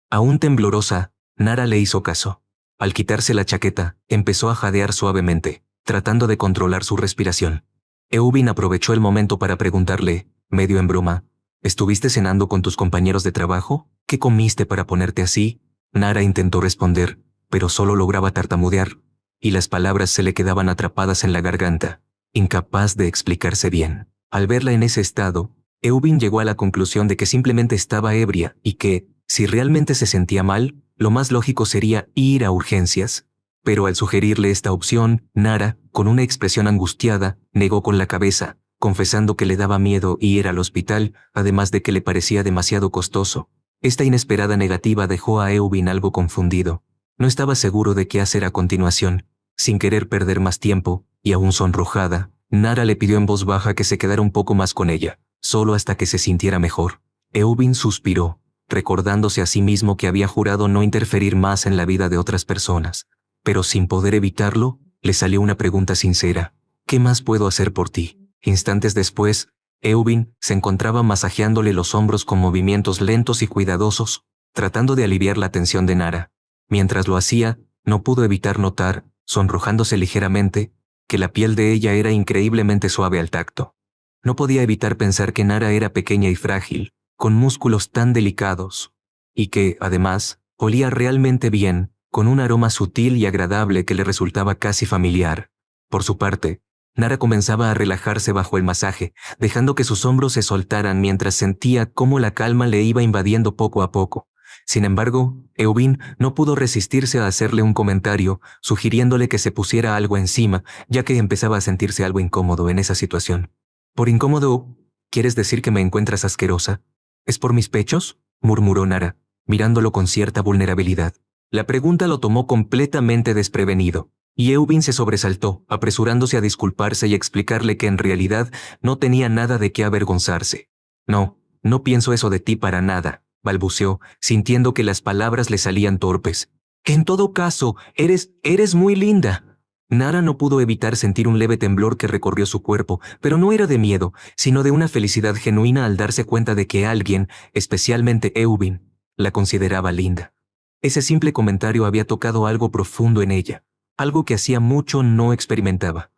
Aún temblorosa, Nara le hizo caso. Al quitarse la chaqueta, empezó a jadear suavemente, tratando de controlar su respiración. Eubin aprovechó el momento para preguntarle, medio en broma, ¿estuviste cenando con tus compañeros de trabajo? ¿Qué comiste para ponerte así? Nara intentó responder, pero solo lograba tartamudear, y las palabras se le quedaban atrapadas en la garganta, incapaz de explicarse bien. Al verla en ese estado, Eubin llegó a la conclusión de que simplemente estaba ebria y que, si realmente se sentía mal, lo más lógico sería ir a urgencias. Pero al sugerirle esta opción, Nara, con una expresión angustiada, negó con la cabeza, confesando que le daba miedo ir al hospital, además de que le parecía demasiado costoso. Esta inesperada negativa dejó a Eubin algo confundido. No estaba seguro de qué hacer a continuación. Sin querer perder más tiempo, y aún sonrojada, Nara le pidió en voz baja que se quedara un poco más con ella, solo hasta que se sintiera mejor. Eubin suspiró, recordándose a sí mismo que había jurado no interferir más en la vida de otras personas. Pero sin poder evitarlo, le salió una pregunta sincera. ¿Qué más puedo hacer por ti? Instantes después, Eubin se encontraba masajeándole los hombros con movimientos lentos y cuidadosos, tratando de aliviar la tensión de Nara. Mientras lo hacía, no pudo evitar notar, sonrojándose ligeramente, que la piel de ella era increíblemente suave al tacto. No podía evitar pensar que Nara era pequeña y frágil, con músculos tan delicados, y que, además, olía realmente bien, con un aroma sutil y agradable que le resultaba casi familiar. Por su parte, Nara comenzaba a relajarse bajo el masaje, dejando que sus hombros se soltaran mientras sentía cómo la calma le iba invadiendo poco a poco. Sin embargo, Eubin no pudo resistirse a hacerle un comentario, sugiriéndole que se pusiera algo encima, ya que empezaba a sentirse algo incómodo en esa situación. «¿Por incómodo, quieres decir que me encuentras asquerosa? ¿Es por mis pechos?», murmuró Nara, mirándolo con cierta vulnerabilidad. La pregunta lo tomó completamente desprevenido, y Eubin se sobresaltó, apresurándose a disculparse y explicarle que en realidad no tenía nada de qué avergonzarse. No pienso eso de ti para nada», balbuceó, sintiendo que las palabras le salían torpes. «En todo caso, eres muy linda». Nara no pudo evitar sentir un leve temblor que recorrió su cuerpo, pero no era de miedo, sino de una felicidad genuina al darse cuenta de que alguien, especialmente Eubin, la consideraba linda. Ese simple comentario había tocado algo profundo en ella, algo que hacía mucho no experimentaba.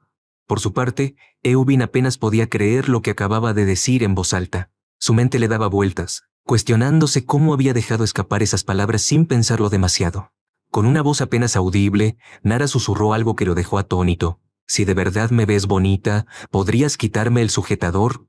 Por su parte, Eubin apenas podía creer lo que acababa de decir en voz alta. Su mente le daba vueltas, cuestionándose cómo había dejado escapar esas palabras sin pensarlo demasiado. Con una voz apenas audible, Nara susurró algo que lo dejó atónito. «Si de verdad me ves bonita, ¿podrías quitarme el sujetador?».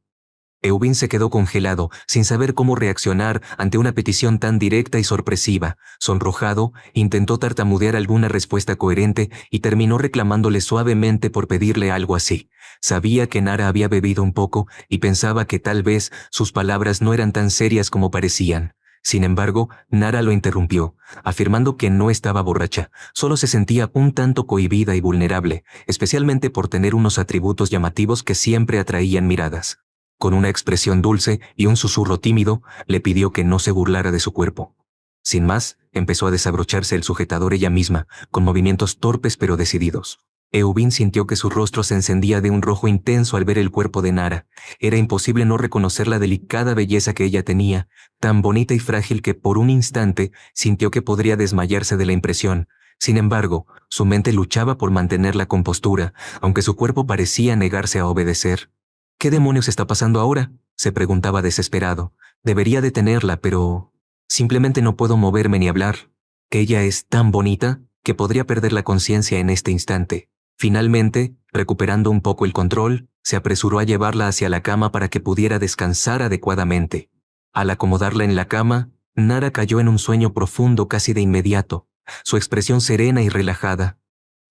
Eubin se quedó congelado, sin saber cómo reaccionar ante una petición tan directa y sorpresiva. Sonrojado, intentó tartamudear alguna respuesta coherente y terminó reclamándole suavemente por pedirle algo así. Sabía que Nara había bebido un poco y pensaba que tal vez sus palabras no eran tan serias como parecían. Sin embargo, Nara lo interrumpió, afirmando que no estaba borracha, solo se sentía un tanto cohibida y vulnerable, especialmente por tener unos atributos llamativos que siempre atraían miradas. Con una expresión dulce y un susurro tímido, le pidió que no se burlara de su cuerpo. Sin más, empezó a desabrocharse el sujetador ella misma, con movimientos torpes pero decididos. Eubin sintió que su rostro se encendía de un rojo intenso al ver el cuerpo de Nara. Era imposible no reconocer la delicada belleza que ella tenía, tan bonita y frágil que por un instante sintió que podría desmayarse de la impresión. Sin embargo, su mente luchaba por mantener la compostura, aunque su cuerpo parecía negarse a obedecer. «¿Qué demonios está pasando ahora?», se preguntaba desesperado. «Debería detenerla, pero simplemente no puedo moverme ni hablar. Ella es tan bonita que podría perder la conciencia en este instante». Finalmente, recuperando un poco el control, se apresuró a llevarla hacia la cama para que pudiera descansar adecuadamente. Al acomodarla en la cama, Nara cayó en un sueño profundo casi de inmediato, su expresión serena y relajada.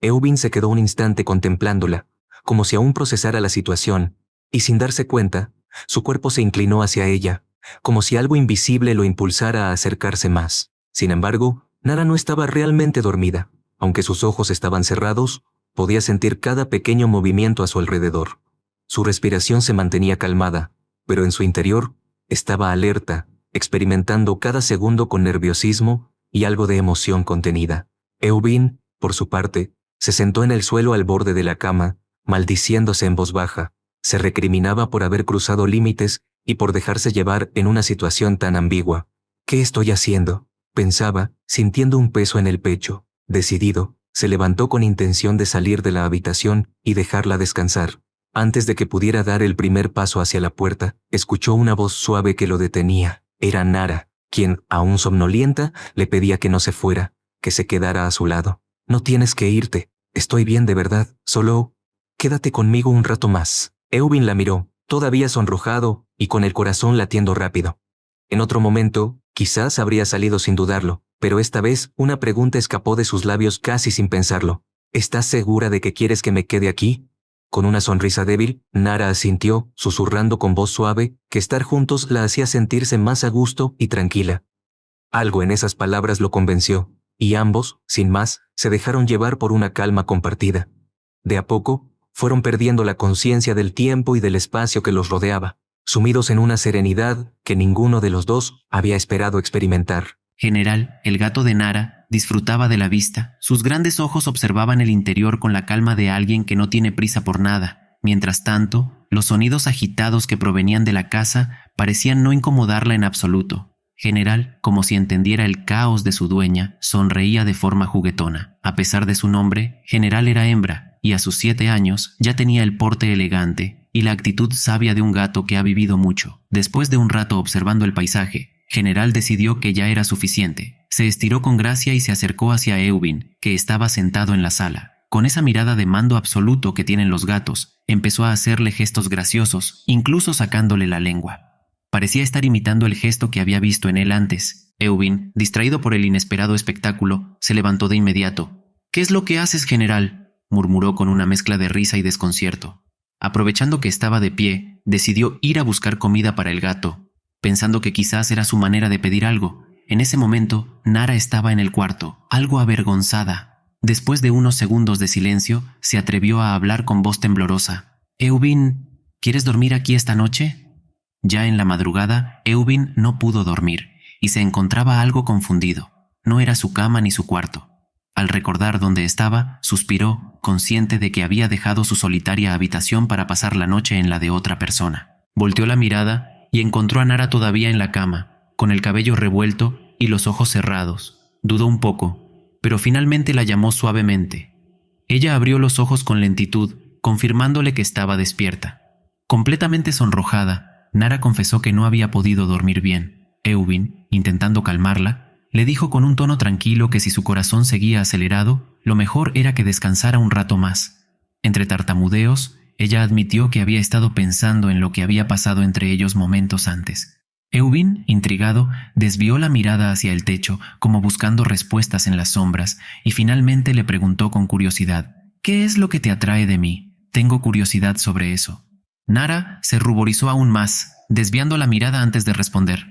Eubin se quedó un instante contemplándola, como si aún procesara la situación, y sin darse cuenta, su cuerpo se inclinó hacia ella, como si algo invisible lo impulsara a acercarse más. Sin embargo, Nara no estaba realmente dormida. Aunque sus ojos estaban cerrados, podía sentir cada pequeño movimiento a su alrededor. Su respiración se mantenía calmada, pero en su interior estaba alerta, experimentando cada segundo con nerviosismo y algo de emoción contenida. Eubin, por su parte, se sentó en el suelo al borde de la cama, maldiciéndose en voz baja. Se recriminaba por haber cruzado límites y por dejarse llevar en una situación tan ambigua. ¿Qué estoy haciendo?, pensaba, sintiendo un peso en el pecho. Decidido, se levantó con intención de salir de la habitación y dejarla descansar. Antes de que pudiera dar el primer paso hacia la puerta, escuchó una voz suave que lo detenía. Era Nara, quien, aún somnolienta, le pedía que no se fuera, que se quedara a su lado. No tienes que irte, estoy bien de verdad, solo quédate conmigo un rato más. Eubin la miró, todavía sonrojado y con el corazón latiendo rápido. En otro momento, quizás habría salido sin dudarlo, pero esta vez una pregunta escapó de sus labios casi sin pensarlo. ¿Estás segura de que quieres que me quede aquí? Con una sonrisa débil, Nara asintió, susurrando con voz suave, que estar juntos la hacía sentirse más a gusto y tranquila. Algo en esas palabras lo convenció, y ambos, sin más, se dejaron llevar por una calma compartida. De a poco, fueron perdiendo la conciencia del tiempo y del espacio que los rodeaba, sumidos en una serenidad que ninguno de los dos había esperado experimentar. General, el gato de Nara, disfrutaba de la vista. Sus grandes ojos observaban el interior con la calma de alguien que no tiene prisa por nada. Mientras tanto, los sonidos agitados que provenían de la casa parecían no incomodarla en absoluto. General, como si entendiera el caos de su dueña, sonreía de forma juguetona. A pesar de su nombre, General era hembra, y a sus 7 años ya tenía el porte elegante y la actitud sabia de un gato que ha vivido mucho. Después de un rato observando el paisaje, General decidió que ya era suficiente. Se estiró con gracia y se acercó hacia Eubin, que estaba sentado en la sala. Con esa mirada de mando absoluto que tienen los gatos, empezó a hacerle gestos graciosos, incluso sacándole la lengua. Parecía estar imitando el gesto que había visto en él antes. Eubin, distraído por el inesperado espectáculo, se levantó de inmediato. «¿Qué es lo que haces, General?», murmuró con una mezcla de risa y desconcierto. Aprovechando que estaba de pie, decidió ir a buscar comida para el gato, pensando que quizás era su manera de pedir algo. En ese momento, Nara estaba en el cuarto, algo avergonzada. Después de unos segundos de silencio, se atrevió a hablar con voz temblorosa. «Eubin, ¿quieres dormir aquí esta noche?». Ya en la madrugada, Eubin no pudo dormir y se encontraba algo confundido. No era su cama ni su cuarto. Al recordar dónde estaba, suspiró, consciente de que había dejado su solitaria habitación para pasar la noche en la de otra persona. Volteó la mirada y encontró a Nara todavía en la cama, con el cabello revuelto y los ojos cerrados. Dudó un poco, pero finalmente la llamó suavemente. Ella abrió los ojos con lentitud, confirmándole que estaba despierta. Completamente sonrojada, Nara confesó que no había podido dormir bien. Eubin, intentando calmarla, le dijo con un tono tranquilo que si su corazón seguía acelerado, lo mejor era que descansara un rato más. Entre tartamudeos, ella admitió que había estado pensando en lo que había pasado entre ellos momentos antes. Eubin, intrigado, desvió la mirada hacia el techo, como buscando respuestas en las sombras, y finalmente le preguntó con curiosidad: «¿Qué es lo que te atrae de mí? Tengo curiosidad sobre eso». Nara se ruborizó aún más, desviando la mirada antes de responder.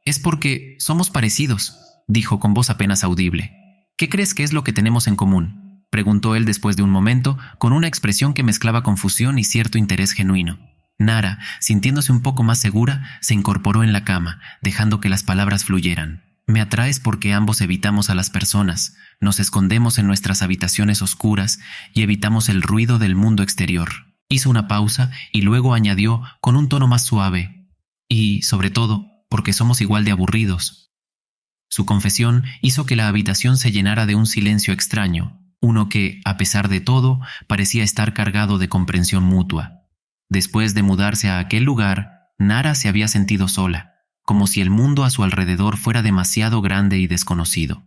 «Es porque somos parecidos», dijo con voz apenas audible. «¿Qué crees que es lo que tenemos en común?», preguntó él después de un momento, con una expresión que mezclaba confusión y cierto interés genuino. Nara, sintiéndose un poco más segura, se incorporó en la cama, dejando que las palabras fluyeran. «Me atraes porque ambos evitamos a las personas, nos escondemos en nuestras habitaciones oscuras y evitamos el ruido del mundo exterior». Hizo una pausa y luego añadió con un tono más suave: «Y, sobre todo, porque somos igual de aburridos». Su confesión hizo que la habitación se llenara de un silencio extraño, uno que, a pesar de todo, parecía estar cargado de comprensión mutua. Después de mudarse a aquel lugar, Nara se había sentido sola, como si el mundo a su alrededor fuera demasiado grande y desconocido.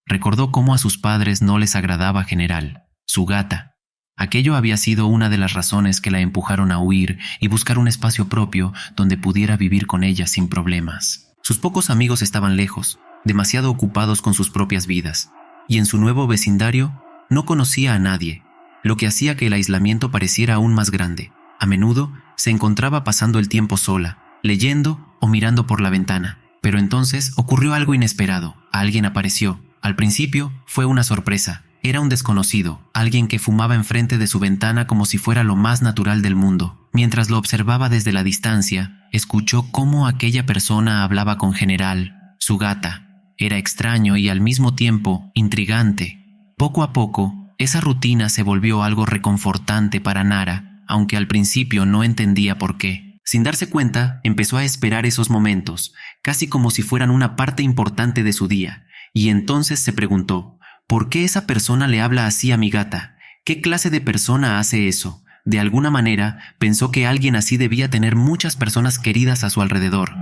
Recordó cómo a sus padres no les agradaba General, su gata. Aquello había sido una de las razones que la empujaron a huir y buscar un espacio propio donde pudiera vivir con ella sin problemas. Sus pocos amigos estaban lejos, demasiado ocupados con sus propias vidas, y en su nuevo vecindario no conocía a nadie, lo que hacía que el aislamiento pareciera aún más grande. A menudo se encontraba pasando el tiempo sola, leyendo o mirando por la ventana. Pero entonces ocurrió algo inesperado. Alguien apareció, Al principio fue una sorpresa. Era un desconocido, alguien que fumaba enfrente de su ventana como si fuera lo más natural del mundo. Mientras lo observaba desde la distancia, escuchó cómo aquella persona hablaba con General, su gata. Era extraño y al mismo tiempo intrigante. Poco a poco, esa rutina se volvió algo reconfortante para Nara, aunque al principio no entendía por qué. Sin darse cuenta, empezó a esperar esos momentos, casi como si fueran una parte importante de su día, y entonces se preguntó, ¿por qué esa persona le habla así a mi gata? ¿Qué clase de persona hace eso? De alguna manera, pensó que alguien así debía tener muchas personas queridas a su alrededor.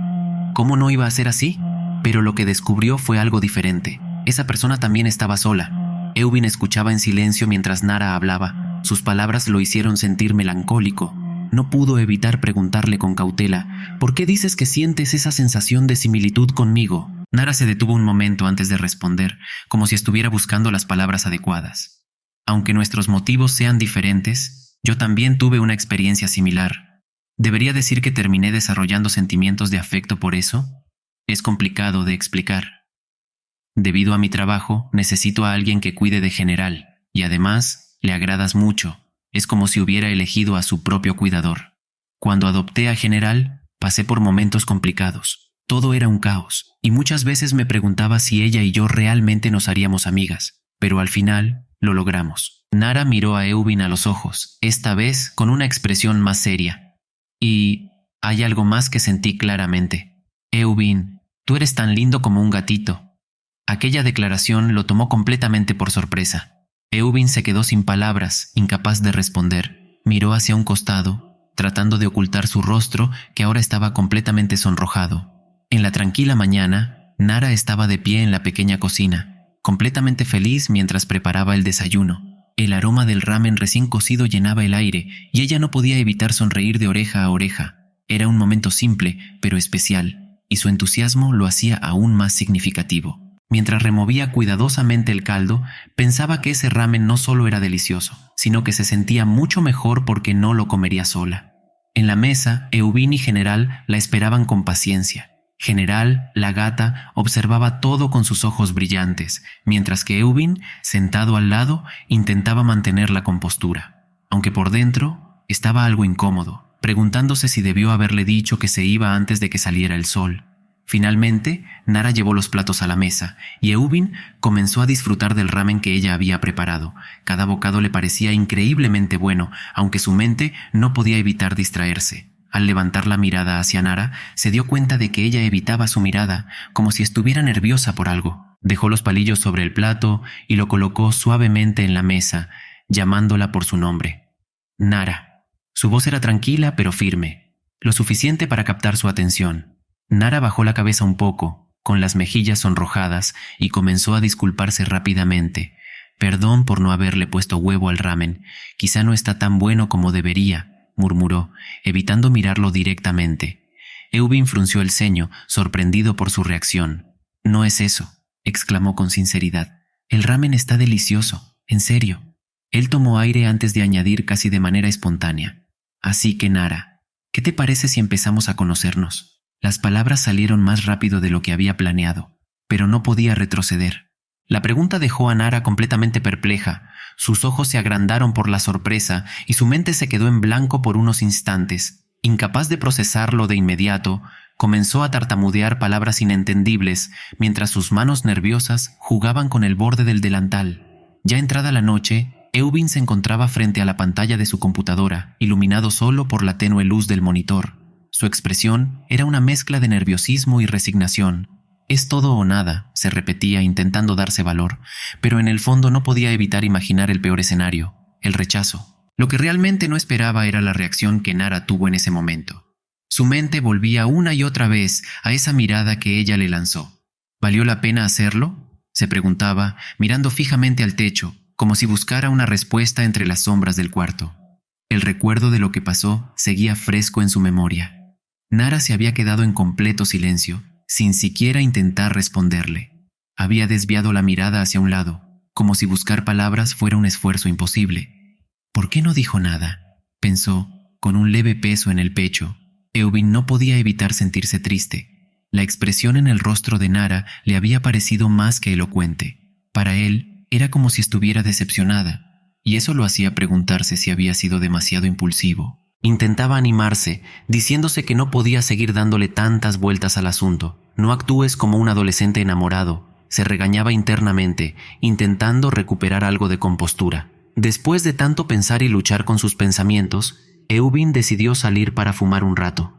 ¿Cómo no iba a ser así? Pero lo que descubrió fue algo diferente. Esa persona también estaba sola. Eubin escuchaba en silencio mientras Nara hablaba. Sus palabras lo hicieron sentir melancólico. No pudo evitar preguntarle con cautela, ¿por qué dices que sientes esa sensación de similitud conmigo? Nara se detuvo un momento antes de responder, como si estuviera buscando las palabras adecuadas. Aunque nuestros motivos sean diferentes, yo también tuve una experiencia similar. ¿Debería decir que terminé desarrollando sentimientos de afecto por eso? Es complicado de explicar. Debido a mi trabajo, necesito a alguien que cuide de General, y además, le agradas mucho. Es como si hubiera elegido a su propio cuidador. Cuando adopté a General, pasé por momentos complicados. Todo era un caos, y muchas veces me preguntaba si ella y yo realmente nos haríamos amigas, pero al final lo logramos. Nara miró a Eubin a los ojos, esta vez con una expresión más seria. Y hay algo más que sentí claramente. Eubin, tú eres tan lindo como un gatito. Aquella declaración lo tomó completamente por sorpresa. Eubin se quedó sin palabras, incapaz de responder. Miró hacia un costado, tratando de ocultar su rostro que ahora estaba completamente sonrojado. En la tranquila mañana, Nara estaba de pie en la pequeña cocina, completamente feliz mientras preparaba el desayuno. El aroma del ramen recién cocido llenaba el aire y ella no podía evitar sonreír de oreja a oreja. Era un momento simple, pero especial, y su entusiasmo lo hacía aún más significativo. Mientras removía cuidadosamente el caldo, pensaba que ese ramen no solo era delicioso, sino que se sentía mucho mejor porque no lo comería sola. En la mesa, Eubin y General la esperaban con paciencia. General, la gata, observaba todo con sus ojos brillantes, mientras que Eubin, sentado al lado, intentaba mantener la compostura. Aunque por dentro estaba algo incómodo, preguntándose si debió haberle dicho que se iba antes de que saliera el sol. Finalmente, Nara llevó los platos a la mesa y Eubin comenzó a disfrutar del ramen que ella había preparado. Cada bocado le parecía increíblemente bueno, aunque su mente no podía evitar distraerse. Al levantar la mirada hacia Nara, se dio cuenta de que ella evitaba su mirada, como si estuviera nerviosa por algo. Dejó los palillos sobre el plato y lo colocó suavemente en la mesa, llamándola por su nombre. Nara. Su voz era tranquila pero firme, lo suficiente para captar su atención. Nara bajó la cabeza un poco, con las mejillas sonrojadas, y comenzó a disculparse rápidamente. Perdón por no haberle puesto huevo al ramen. Quizá no está tan bueno como debería, murmuró, evitando mirarlo directamente. Eubin frunció el ceño, sorprendido por su reacción. No es eso, exclamó con sinceridad. El ramen está delicioso, en serio. Él tomó aire antes de añadir casi de manera espontánea. Así que Nara, ¿qué te parece si empezamos a conocernos? Las palabras salieron más rápido de lo que había planeado, pero no podía retroceder. La pregunta dejó a Nara completamente perpleja. Sus ojos se agrandaron por la sorpresa y su mente se quedó en blanco por unos instantes. Incapaz de procesarlo de inmediato, comenzó a tartamudear palabras inentendibles mientras sus manos nerviosas jugaban con el borde del delantal. Ya entrada la noche, Eubin se encontraba frente a la pantalla de su computadora, iluminado solo por la tenue luz del monitor. Su expresión era una mezcla de nerviosismo y resignación. Es todo o nada, se repetía intentando darse valor, pero en el fondo no podía evitar imaginar el peor escenario, el rechazo. Lo que realmente no esperaba era la reacción que Nara tuvo en ese momento. Su mente volvía una y otra vez a esa mirada que ella le lanzó. ¿Valió la pena hacerlo?, se preguntaba, mirando fijamente al techo, como si buscara una respuesta entre las sombras del cuarto. El recuerdo de lo que pasó seguía fresco en su memoria. Nara se había quedado en completo silencio, sin siquiera intentar responderle. Había desviado la mirada hacia un lado, como si buscar palabras fuera un esfuerzo imposible. ¿Por qué no dijo nada?, pensó, con un leve peso en el pecho. Eubin no podía evitar sentirse triste. La expresión en el rostro de Nara le había parecido más que elocuente. Para él, era como si estuviera decepcionada, y eso lo hacía preguntarse si había sido demasiado impulsivo. Intentaba animarse, diciéndose que no podía seguir dándole tantas vueltas al asunto. No actúes como un adolescente enamorado. Se regañaba internamente, intentando recuperar algo de compostura. Después de tanto pensar y luchar con sus pensamientos, Eubin decidió salir para fumar un rato.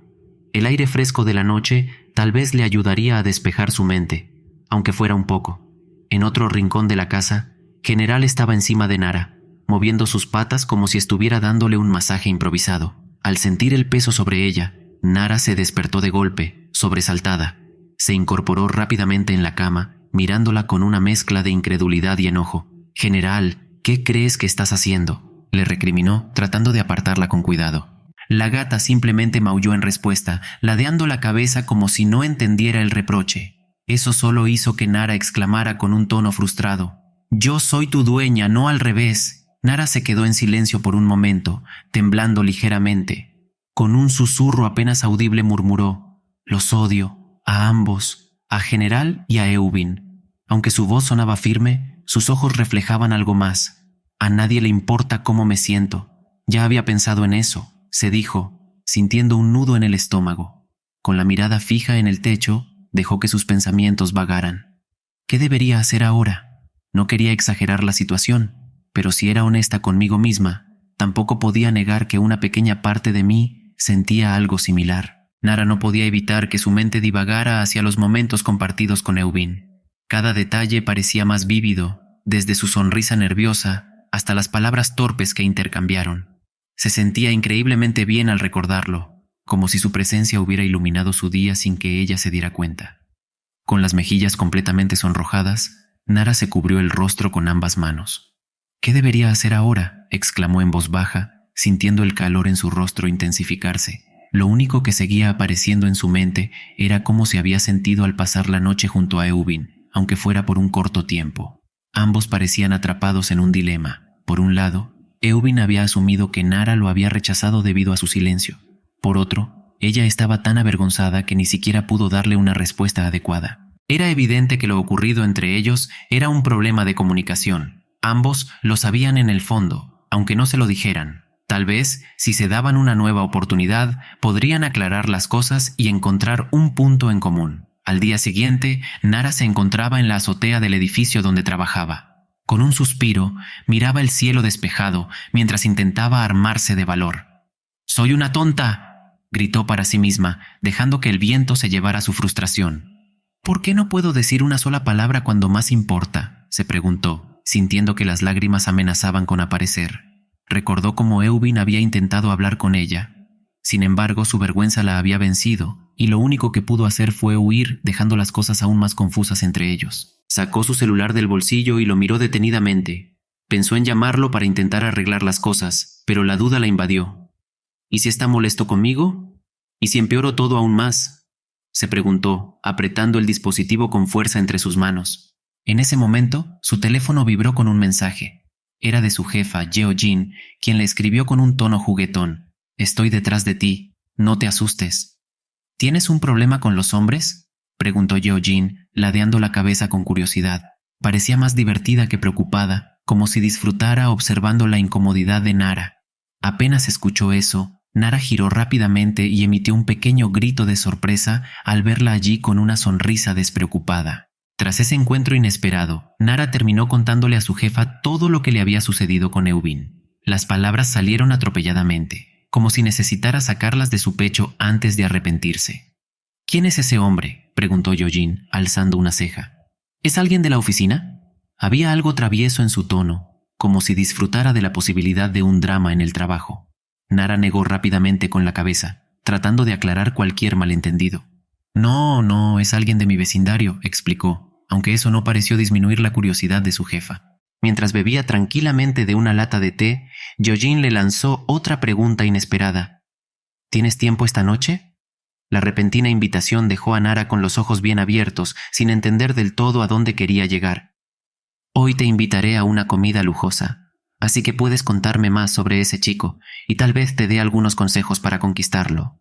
El aire fresco de la noche tal vez le ayudaría a despejar su mente, aunque fuera un poco. En otro rincón de la casa, General estaba encima de Nara, moviendo sus patas como si estuviera dándole un masaje improvisado. Al sentir el peso sobre ella, Nara se despertó de golpe, sobresaltada. Se incorporó rápidamente en la cama, mirándola con una mezcla de incredulidad y enojo. «General, ¿qué crees que estás haciendo?», le recriminó, tratando de apartarla con cuidado. La gata simplemente maulló en respuesta, ladeando la cabeza como si no entendiera el reproche. Eso solo hizo que Nara exclamara con un tono frustrado: «Yo soy tu dueña, no al revés». Nara se quedó en silencio por un momento, temblando ligeramente. Con un susurro apenas audible murmuró: «Los odio, a ambos, a General y a Eubin». Aunque su voz sonaba firme, sus ojos reflejaban algo más. «A nadie le importa cómo me siento. Ya había pensado en eso», se dijo, sintiendo un nudo en el estómago. Con la mirada fija en el techo, dejó que sus pensamientos vagaran. ¿Qué debería hacer ahora? No quería exagerar la situación, pero si era honesta conmigo misma, tampoco podía negar que una pequeña parte de mí sentía algo similar. Nara no podía evitar que su mente divagara hacia los momentos compartidos con Eubin. Cada detalle parecía más vívido, desde su sonrisa nerviosa hasta las palabras torpes que intercambiaron. Se sentía increíblemente bien al recordarlo, como si su presencia hubiera iluminado su día sin que ella se diera cuenta. Con las mejillas completamente sonrojadas, Nara se cubrió el rostro con ambas manos. «¿Qué debería hacer ahora?», exclamó en voz baja, sintiendo el calor en su rostro intensificarse. Lo único que seguía apareciendo en su mente era cómo se había sentido al pasar la noche junto a Eubin, aunque fuera por un corto tiempo. Ambos parecían atrapados en un dilema. Por un lado, Eubin había asumido que Nara lo había rechazado debido a su silencio. Por otro, ella estaba tan avergonzada que ni siquiera pudo darle una respuesta adecuada. Era evidente que lo ocurrido entre ellos era un problema de comunicación. Ambos lo sabían en el fondo, aunque no se lo dijeran. Tal vez, si se daban una nueva oportunidad, podrían aclarar las cosas y encontrar un punto en común. Al día siguiente, Nara se encontraba en la azotea del edificio donde trabajaba. Con un suspiro, miraba el cielo despejado mientras intentaba armarse de valor. «¡Soy una tonta!», gritó para sí misma, dejando que el viento se llevara su frustración. «¿Por qué no puedo decir una sola palabra cuando más importa?», se preguntó, sintiendo que las lágrimas amenazaban con aparecer. Recordó cómo Eubin había intentado hablar con ella. Sin embargo, su vergüenza la había vencido, y lo único que pudo hacer fue huir, dejando las cosas aún más confusas entre ellos. Sacó su celular del bolsillo y lo miró detenidamente. Pensó en llamarlo para intentar arreglar las cosas, pero la duda la invadió. ¿Y si está molesto conmigo? ¿Y si empeoró todo aún más?, se preguntó, apretando el dispositivo con fuerza entre sus manos. En ese momento, su teléfono vibró con un mensaje. Era de su jefa, Yeojin, quien le escribió con un tono juguetón: «Estoy detrás de ti, no te asustes». «¿Tienes un problema con los hombres?», preguntó Yeojin, ladeando la cabeza con curiosidad. Parecía más divertida que preocupada, como si disfrutara observando la incomodidad de Nara. Apenas escuchó eso, Nara giró rápidamente y emitió un pequeño grito de sorpresa al verla allí con una sonrisa despreocupada. Tras ese encuentro inesperado, Nara terminó contándole a su jefa todo lo que le había sucedido con Eubin. Las palabras salieron atropelladamente, como si necesitara sacarlas de su pecho antes de arrepentirse. «¿Quién es ese hombre?», preguntó Yeojin, alzando una ceja. «¿Es alguien de la oficina?». Había algo travieso en su tono, como si disfrutara de la posibilidad de un drama en el trabajo. Nara negó rápidamente con la cabeza, tratando de aclarar cualquier malentendido. No, es alguien de mi vecindario», explicó, aunque eso no pareció disminuir la curiosidad de su jefa. Mientras bebía tranquilamente de una lata de té, Yeojin le lanzó otra pregunta inesperada. «¿Tienes tiempo esta noche?». La repentina invitación dejó a Nara con los ojos bien abiertos, sin entender del todo a dónde quería llegar. «Hoy te invitaré a una comida lujosa, así que puedes contarme más sobre ese chico y tal vez te dé algunos consejos para conquistarlo».